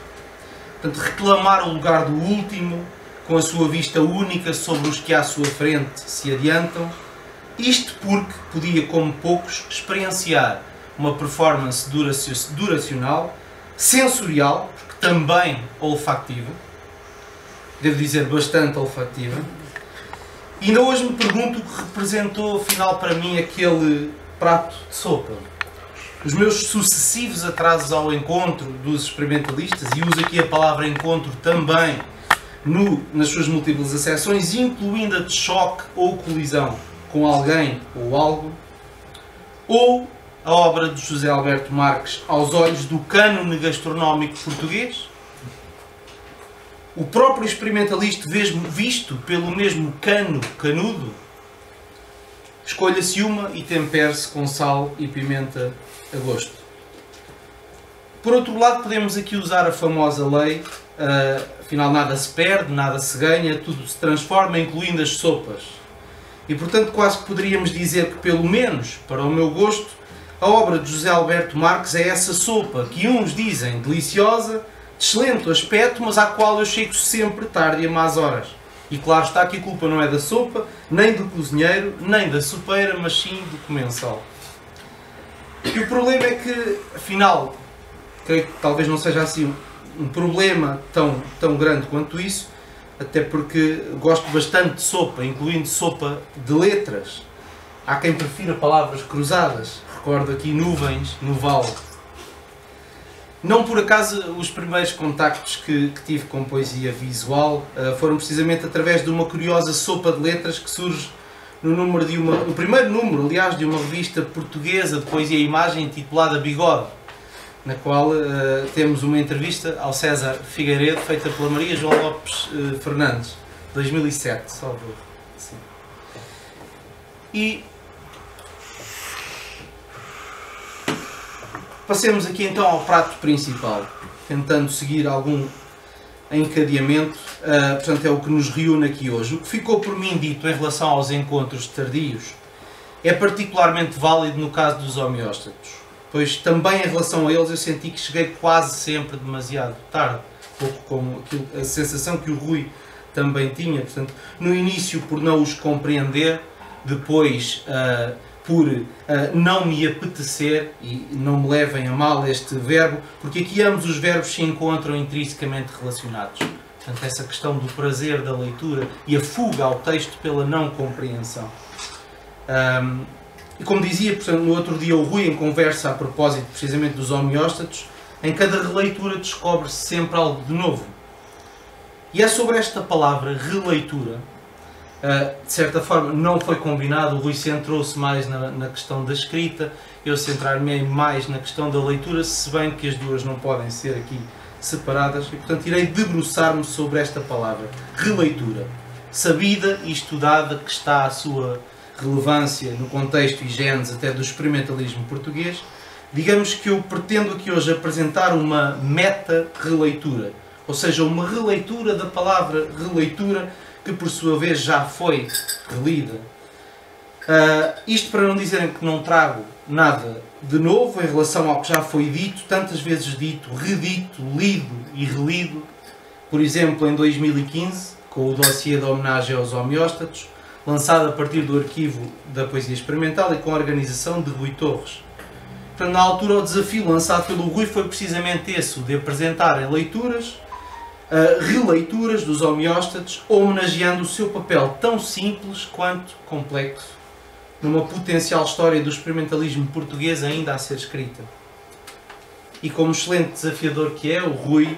Portanto, reclamar o lugar do último, com a sua vista única sobre os que à sua frente se adiantam. Isto porque podia, como poucos, experienciar uma performance duracional, sensorial, porque também olfativa, devo dizer bastante olfativa. E ainda hoje me pergunto o que representou, afinal, para mim, aquele prato de sopa. Os meus sucessivos atrasos ao encontro dos experimentalistas, e uso aqui a palavra encontro também nas suas múltiplas acessões, incluindo a de choque ou colisão com alguém ou algo, ou a obra de José Alberto Marques aos olhos do cânone gastronómico português, o próprio experimentalista visto pelo mesmo canudo, escolha-se uma e tempere-se com sal e pimenta a gosto. Por outro lado, podemos aqui usar a famosa lei, afinal nada se perde, nada se ganha, tudo se transforma, incluindo as sopas. E portanto quase que poderíamos dizer que, pelo menos para o meu gosto, a obra de José Alberto Marques é essa sopa que uns dizem deliciosa, de excelente aspecto, mas à qual eu chego sempre tarde e a más horas. E claro está que a culpa não é da sopa, nem do cozinheiro, nem da sopeira, mas sim do comensal. E o problema é que, afinal, creio que talvez não seja assim um problema tão grande quanto isso, até porque gosto bastante de sopa, incluindo sopa de letras. Há quem prefira palavras cruzadas. Recordo aqui nuvens no vale. Não por acaso os primeiros contactos que tive com poesia visual foram precisamente através de uma curiosa sopa de letras que surge no primeiro número, aliás, de uma revista portuguesa de poesia e imagem intitulada Bigode, na qual temos uma entrevista ao César Figueiredo, feita pela Maria João Lopes Fernandes, 2007, salvo. Sim. E passemos aqui então ao prato principal, tentando seguir algum encadeamento, portanto é o que nos reúne aqui hoje. O que ficou por mim dito em relação aos encontros tardios é particularmente válido no caso dos homeóstatos, pois também em relação a eles eu senti que cheguei quase sempre demasiado tarde, pouco como a sensação que o Rui também tinha, portanto, no início por não os compreender, depois por não me apetecer, e não me levem a mal este verbo, porque aqui ambos os verbos se encontram intrinsecamente relacionados. Portanto, essa questão do prazer da leitura e a fuga ao texto pela não compreensão. E como dizia, portanto, no outro dia o Rui, em conversa a propósito precisamente dos homeóstatos, em cada releitura descobre-se sempre algo de novo. E é sobre esta palavra releitura, de certa forma não foi combinado, o Rui centrou-se mais na questão da escrita, eu centrar-me mais na questão da leitura, se bem que as duas não podem ser aqui separadas, e portanto irei debruçar-me sobre esta palavra, releitura, sabida e estudada, que está a sua relevância no contexto e gênese até do experimentalismo português. Digamos que eu pretendo aqui hoje apresentar uma meta-releitura, ou seja, uma releitura da palavra releitura, que por sua vez já foi relida. Isto para não dizerem que não trago nada de novo em relação ao que já foi dito, tantas vezes dito, redito, lido e relido, por exemplo em 2015, com o dossiê de homenagem aos homeóstatos, lançado a partir do arquivo da Poesia Experimental e com a organização de Rui Torres. Portanto, na altura o desafio lançado pelo Rui foi precisamente esse, o de apresentar em leituras releituras dos homeóstatos, homenageando o seu papel tão simples quanto complexo numa potencial história do experimentalismo português ainda a ser escrita. E como excelente desafiador que é, o Rui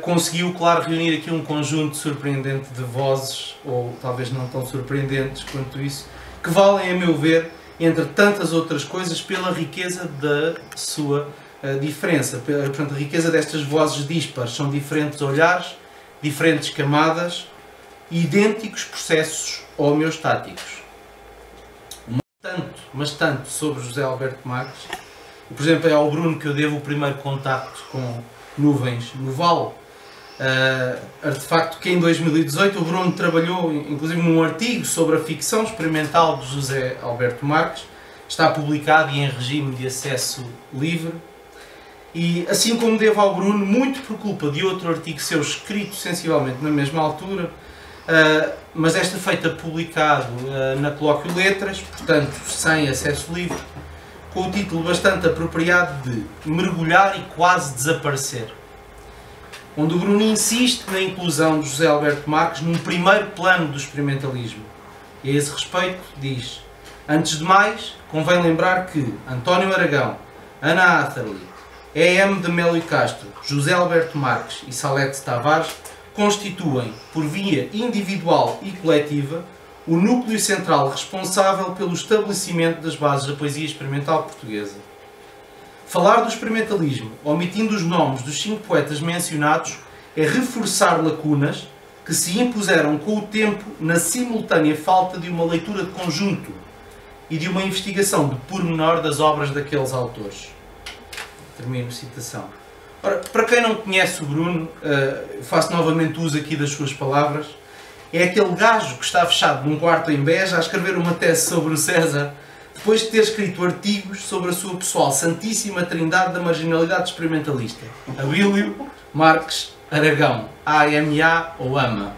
conseguiu, claro, reunir aqui um conjunto surpreendente de vozes, ou talvez não tão surpreendentes quanto isso, que valem, a meu ver, entre tantas outras coisas, pela riqueza da sua diferença. Portanto, a riqueza destas vozes dispares. São diferentes olhares, diferentes camadas, idênticos processos homeostáticos. tanto, mas tanto, sobre José Alberto Marques. Por exemplo, é ao Bruno que eu devo o primeiro contacto com Nuvens no Vale, artefacto que em 2018 o Bruno trabalhou, inclusive num artigo sobre a ficção experimental de José Alberto Marques, está publicado e em regime de acesso livre. E assim como devo ao Bruno, muito por culpa de outro artigo seu escrito sensivelmente na mesma altura, mas esta feita publicado na Colóquio Letras, portanto sem acesso livre, com o título bastante apropriado de Mergulhar e Quase Desaparecer, onde o Bruno insiste na inclusão de José Alberto Marques num primeiro plano do experimentalismo. E a esse respeito diz: antes de mais, convém lembrar que António Aragão, Ana Atherley, E.M. de Melo e Castro, José Alberto Marques e Salete Tavares constituem, por via individual e coletiva, o núcleo central responsável pelo estabelecimento das bases da poesia experimental portuguesa. Falar do experimentalismo, omitindo os nomes dos 5 poetas mencionados, é reforçar lacunas que se impuseram com o tempo na simultânea falta de uma leitura de conjunto e de uma investigação de pormenor das obras daqueles autores. Termino citação. Ora, para quem não conhece o Bruno, faço novamente uso aqui das suas palavras, é aquele gajo que está fechado num quarto em Beja a escrever uma tese sobre o César, depois de ter escrito artigos sobre a sua pessoal santíssima trindade da marginalidade experimentalista: Abílio, Marques, Aragão, AMA ou AMA.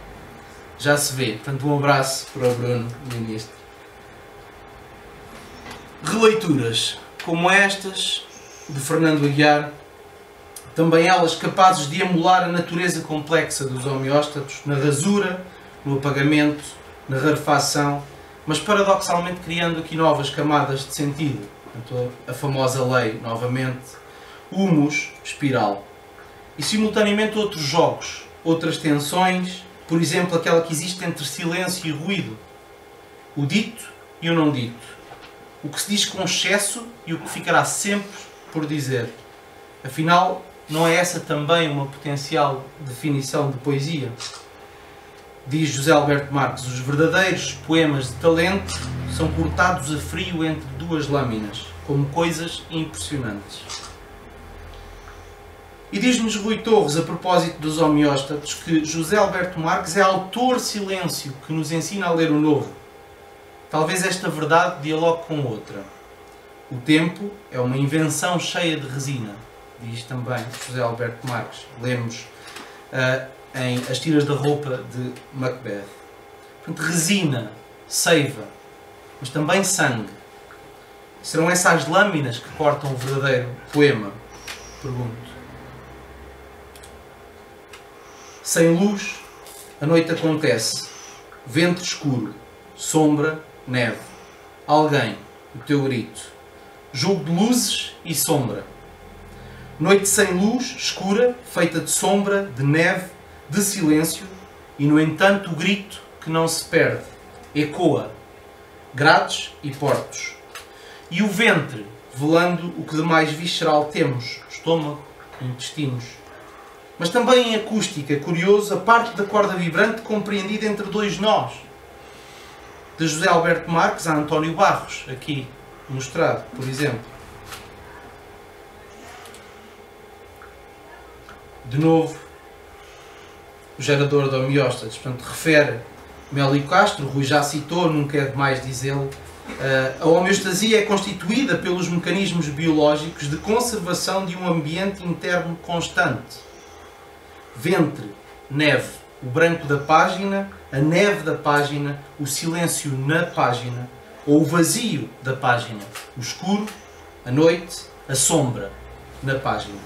Já se vê. Portanto, um abraço para o Bruno, ministro. Releituras como estas, de Fernando Aguiar, também elas capazes de emular a natureza complexa dos homeóstatos, na rasura, no apagamento, na rarefação, mas paradoxalmente criando aqui novas camadas de sentido. Portanto, a famosa lei, novamente, humus, espiral. E simultaneamente outros jogos, outras tensões, por exemplo, aquela que existe entre silêncio e ruído. O dito e o não dito. O que se diz com excesso e o que ficará sempre por dizer. Afinal, não é essa também uma potencial definição de poesia? Diz José Alberto Marques: os verdadeiros poemas de talento são cortados a frio entre 2 lâminas, como coisas impressionantes. E diz-nos Rui Torres, a propósito dos homeóstatos, que José Alberto Marques é autor silêncio que nos ensina a ler o novo. Talvez esta verdade dialogue com outra. O tempo é uma invenção cheia de resina, diz também José Alberto Marques. Lemos em As Tiras da Roupa de Macbeth. Portanto, resina, seiva, mas também sangue. Serão essas as lâminas que cortam o verdadeiro poema? Pergunto. Sem luz, a noite acontece. Vento escuro, sombra, neve. Alguém, o teu grito. Jogo de luzes e sombra. Noite sem luz, escura, feita de sombra, de neve, de silêncio, e no entanto o grito que não se perde, ecoa, grades e portos. E o ventre, velando o que de mais visceral temos, estômago e intestinos. Mas também em acústica, curioso, a parte da corda vibrante compreendida entre 2 nós. De José Alberto Marques a António Barros, aqui mostrado, por exemplo. De novo, o gerador de homeóstatos, portanto, refere Melo e Castro, Rui já citou, nunca é demais dizê-lo. A homeostasia é constituída pelos mecanismos biológicos de conservação de um ambiente interno constante. Ventre, neve, o branco da página, a neve da página, o silêncio na página, ou o vazio da página, o escuro, a noite, a sombra na página.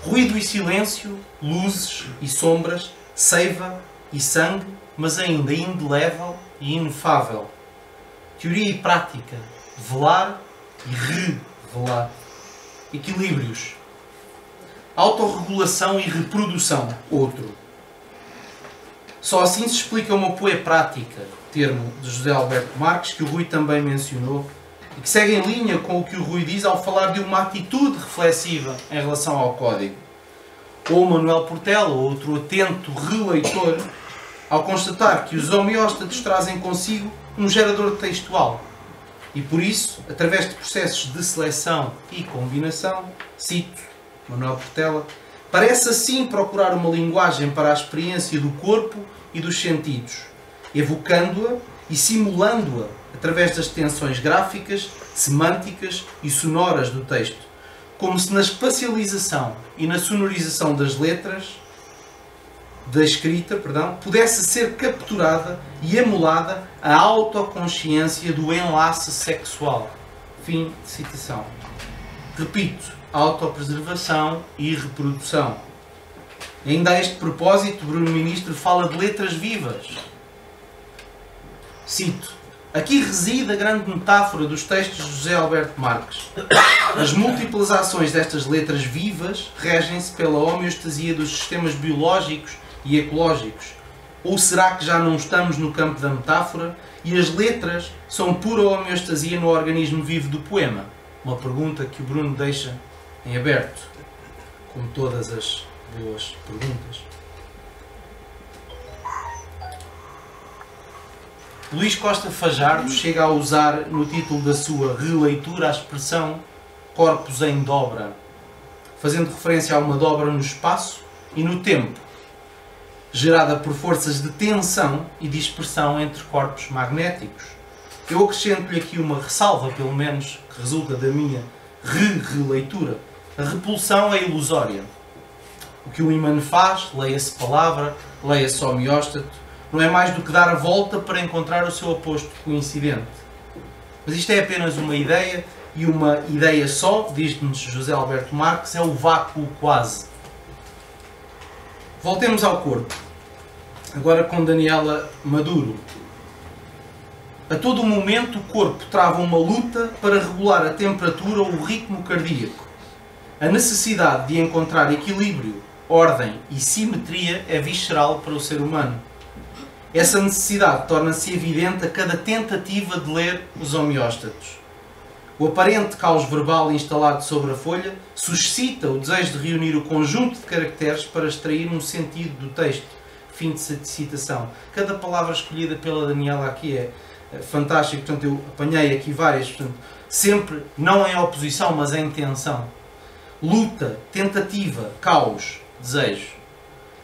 Ruído e silêncio, luzes e sombras, seiva e sangue, mas ainda indelével e inefável. Teoria e prática, velar e revelar. Equilíbrios. Autorregulação e reprodução, outro. Só assim se explica uma poeprática, termo de José Alberto Marques, que o Rui também mencionou, e que segue em linha com o que o Rui diz ao falar de uma atitude reflexiva em relação ao código. Ou Manuel Portela, outro atento releitor, ao constatar que os homeóstatos trazem consigo um gerador textual. E por isso, através de processos de seleção e combinação, cito Manuel Portela, parece assim procurar uma linguagem para a experiência do corpo e dos sentidos, evocando-a e simulando-a através das tensões gráficas, semânticas e sonoras do texto, como se na espacialização e na sonorização das letras, da escrita, pudesse ser capturada e emulada a autoconsciência do enlace sexual. Fim de citação. Repito, autopreservação e reprodução. Ainda a este propósito, Bruno Ministro fala de letras vivas. Cito: aqui reside a grande metáfora dos textos de José Alberto Marques. As múltiplas ações destas letras vivas regem-se pela homeostasia dos sistemas biológicos e ecológicos. Ou será que já não estamos no campo da metáfora e as letras são pura homeostasia no organismo vivo do poema? Uma pergunta que o Bruno deixa em aberto, como todas as boas perguntas. Luís Costa Fajardo chega a usar no título da sua releitura a expressão corpos em dobra, fazendo referência a uma dobra no espaço e no tempo, gerada por forças de tensão e dispersão entre corpos magnéticos. Eu acrescento-lhe aqui uma ressalva, pelo menos, que resulta da minha releitura. A repulsão é ilusória. O que o imã faz, leia-se palavra, leia-se homeóstato, não é mais do que dar a volta para encontrar o seu oposto coincidente. Mas isto é apenas uma ideia, e uma ideia só, diz-nos José Alberto Marques, é o vácuo quase. Voltemos ao corpo. Agora com Daniela Maduro. A todo momento o corpo trava uma luta para regular a temperatura ou o ritmo cardíaco. A necessidade de encontrar equilíbrio, ordem e simetria é visceral para o ser humano. Essa necessidade torna-se evidente a cada tentativa de ler os homeóstatos. O aparente caos verbal instalado sobre a folha suscita o desejo de reunir o conjunto de caracteres para extrair um sentido do texto. Fim de citação. Cada palavra escolhida pela Daniela aqui é fantástica, portanto eu apanhei aqui várias, portanto, sempre não em oposição, mas em tensão. Luta, tentativa, caos, desejo.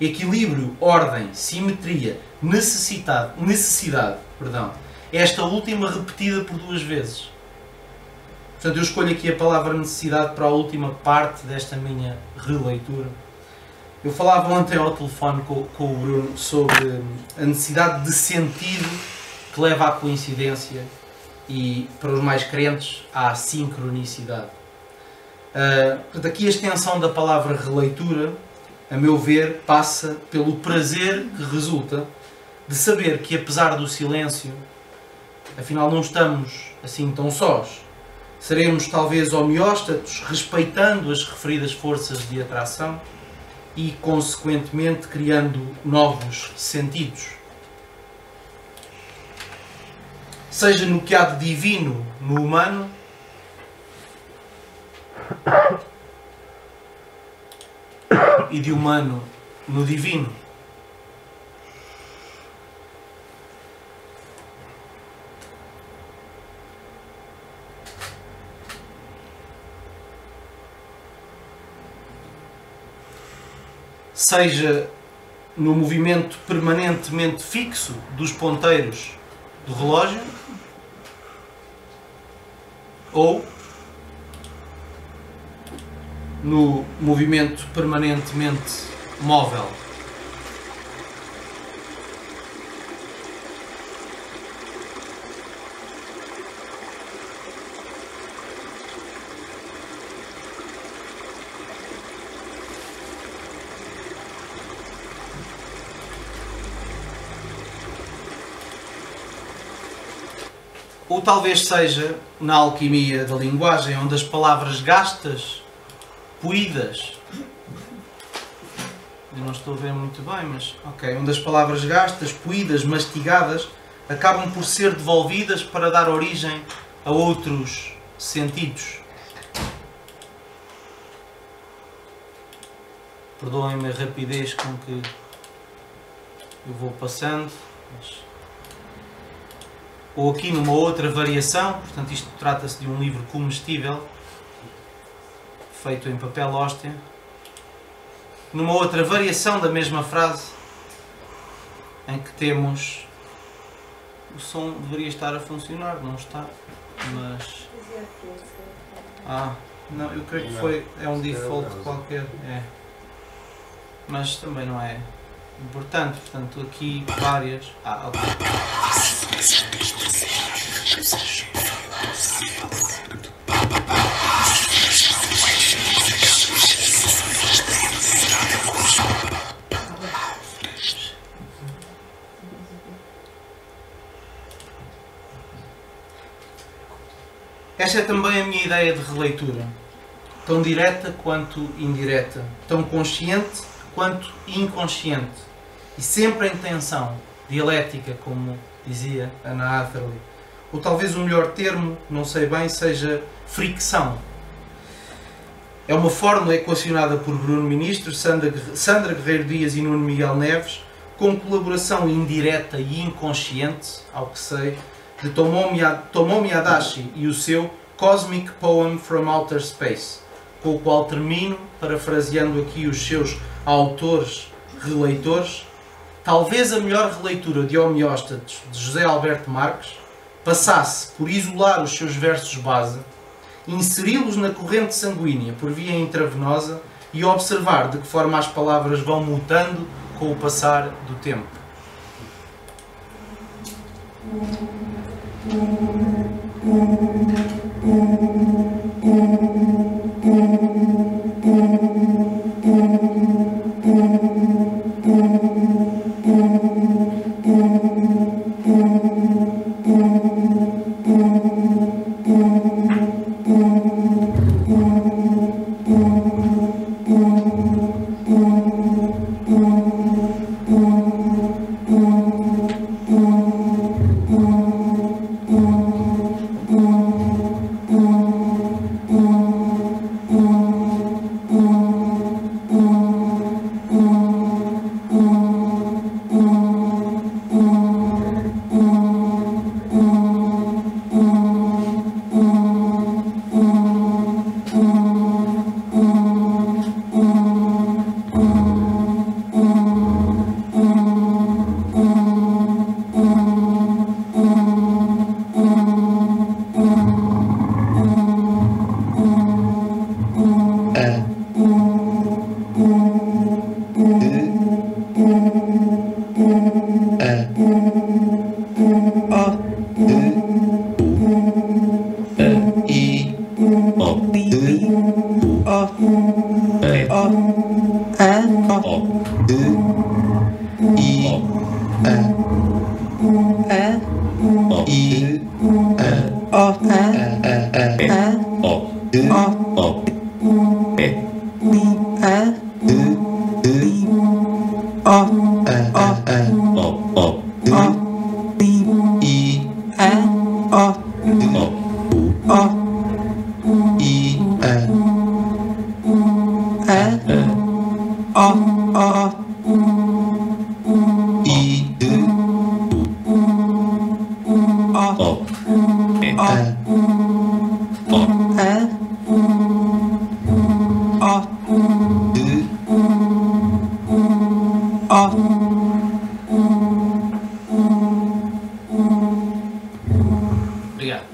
Equilíbrio, ordem, simetria, necessidade. Esta última repetida por 2 vezes. Portanto, eu escolho aqui a palavra necessidade para a última parte desta minha releitura. Eu falava ontem ao telefone com o Bruno sobre a necessidade de sentido que leva à coincidência e, para os mais crentes, à sincronicidade. Portanto, aqui a extensão da palavra releitura, a meu ver, passa pelo prazer que resulta de saber que, apesar do silêncio, afinal não estamos assim tão sós. Seremos talvez homeóstatos, respeitando as referidas forças de atração e, consequentemente, criando novos sentidos. Seja no que há de divino no humano, e de humano no divino. Seja no movimento permanentemente fixo dos ponteiros do relógio, ou no movimento permanentemente móvel. Ou talvez seja na alquimia da linguagem, onde as palavras gastas, poídas, eu não estou a ver muito bem, mas ok, onde as palavras gastas, poídas, mastigadas, acabam por ser devolvidas para dar origem a outros sentidos. Perdoem-me a rapidez com que eu vou passando, mas ou aqui numa outra variação, portanto isto trata-se de um livro comestível, feito em papel hóstia. Numa outra variação da mesma frase, em que temos... O som deveria estar a funcionar, não está, mas... Não, eu creio que foi... É um default qualquer, é. Mas também não é importante, portanto aqui várias... ok. Esta é também a minha ideia de releitura, tão direta quanto indireta, tão consciente quanto inconsciente, e sempre em tensão, dialética, como dizia Anna Atherley. Ou talvez o melhor termo, não sei bem, seja fricção. É uma fórmula equacionada por Bruno Ministro, Sandra Guerreiro Dias e Nuno Miguel Neves, com colaboração indireta e inconsciente, ao que sei, de Tomomi Adachi e o seu Cosmic Poem from Outer Space, com o qual termino, parafraseando aqui os seus autores releitores. Talvez a melhor releitura de Homeóstatos de José Alberto Marques passasse por isolar os seus versos base, inseri-los na corrente sanguínea por via intravenosa e observar de que forma as palavras vão mutando com o passar do tempo. Obrigado.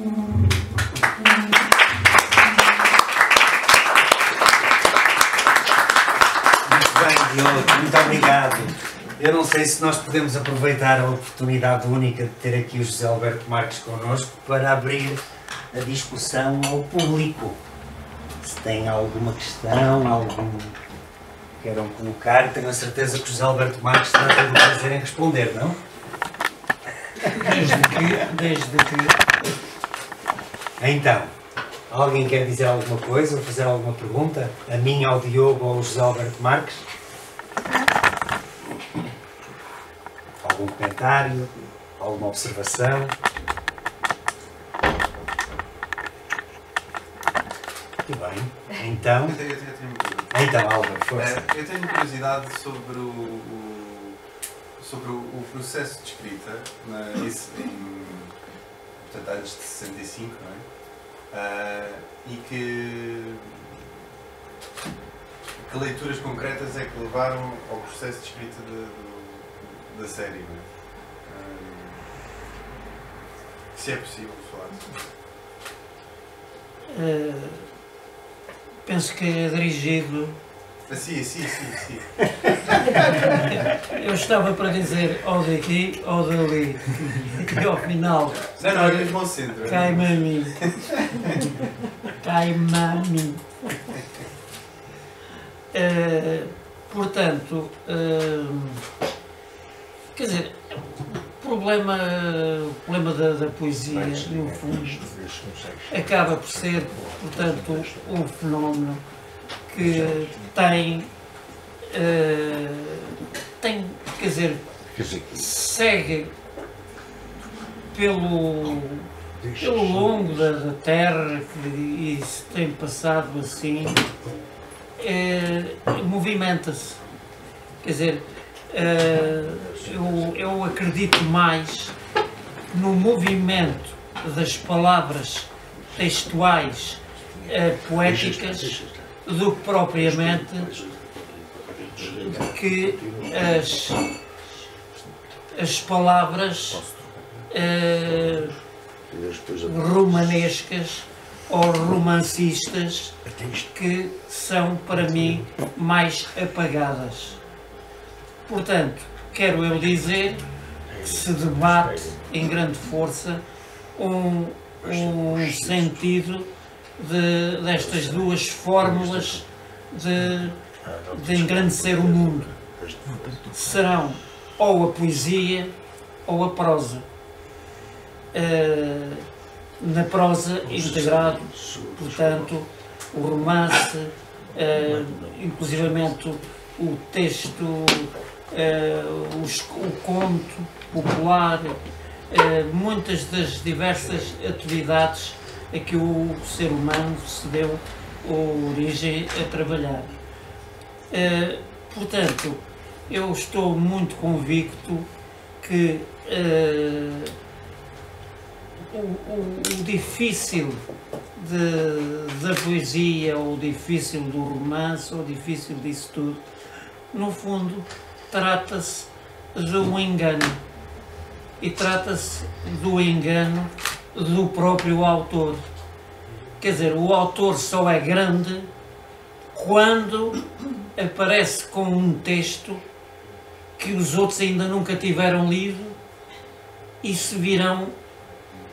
Muito bem, Diogo, muito obrigado. Eu não sei se nós podemos aproveitar a oportunidade única de ter aqui o José Alberto Marques connosco para abrir a discussão ao público. Se tem alguma questão, algum que queiram colocar, tenho a certeza que o José Alberto Marques terá todo o prazer em responder, não? Desde que... Então, alguém quer dizer alguma coisa ou fazer alguma pergunta? A mim, ao Diogo ou ao José Alberto Marques? Algum comentário? Alguma observação? Muito bem. Então... Eu tenho uma pergunta. Então, Álvaro, força. Eu tenho curiosidade sobre o processo de escrita portanto antes de 65, não é? E que leituras concretas é que levaram ao processo de escrita da série, não é? Se é possível falar sobre isso. Penso que é dirigido. Sim. Eu estava para dizer ou daqui ou dali. E ao final. Não, é mesmo ao centro. Cai-me a mim. Cai-me a mim. Portanto, quer dizer, o problema da poesia, no fundo, acaba por ser, portanto, um fenómeno que tem, quer dizer, segue pelo longo da Terra, e se tem passado assim, movimenta-se. Quer dizer, eu acredito mais no movimento das palavras textuais poéticas do que propriamente que as palavras romanescas ou romancistas, que são para mim mais apagadas. Portanto, quero eu dizer que se debate em grande força um sentido destas duas fórmulas de engrandecer o mundo. Serão ou a poesia ou a prosa. Na prosa integrado, portanto, o romance, inclusivamente o texto, o conto popular, muitas das diversas atividades a que o ser humano se deu origem a trabalhar. Portanto, eu estou muito convicto que o difícil da poesia, ou o difícil do romance, ou o difícil disso tudo, no fundo, trata-se de um engano. E trata-se do engano do próprio autor. Quer dizer, o autor só é grande quando aparece com um texto que os outros ainda nunca tiveram lido e se virão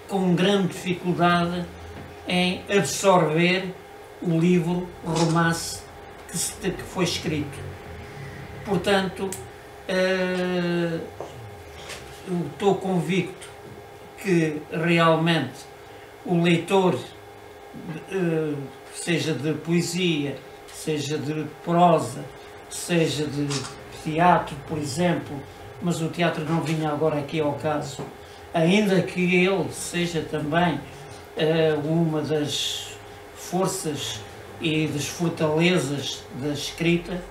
com grande dificuldade em absorver o livro, o romance que foi escrito. Portanto, eu estou convicto que realmente o leitor, seja de poesia, seja de prosa, seja de teatro, por exemplo, mas o teatro não vinha agora aqui ao caso, ainda que ele seja também uma das forças e das fortalezas da escrita,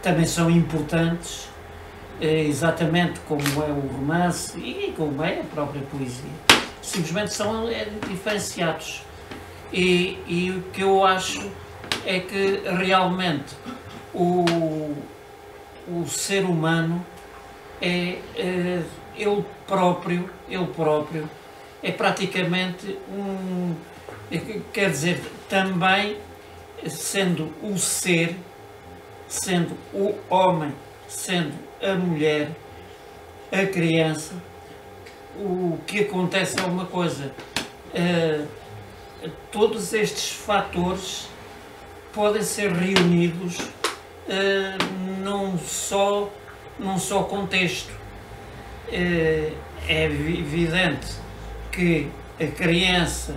também são importantes, exatamente como é o romance e como é a própria poesia. Simplesmente são diferenciados. E o que eu acho é que realmente o ser humano ele próprio é praticamente quer dizer, também sendo o ser, sendo o homem, sendo a mulher, a criança, o que acontece é uma coisa, todos estes fatores podem ser reunidos num só contexto. É evidente que a criança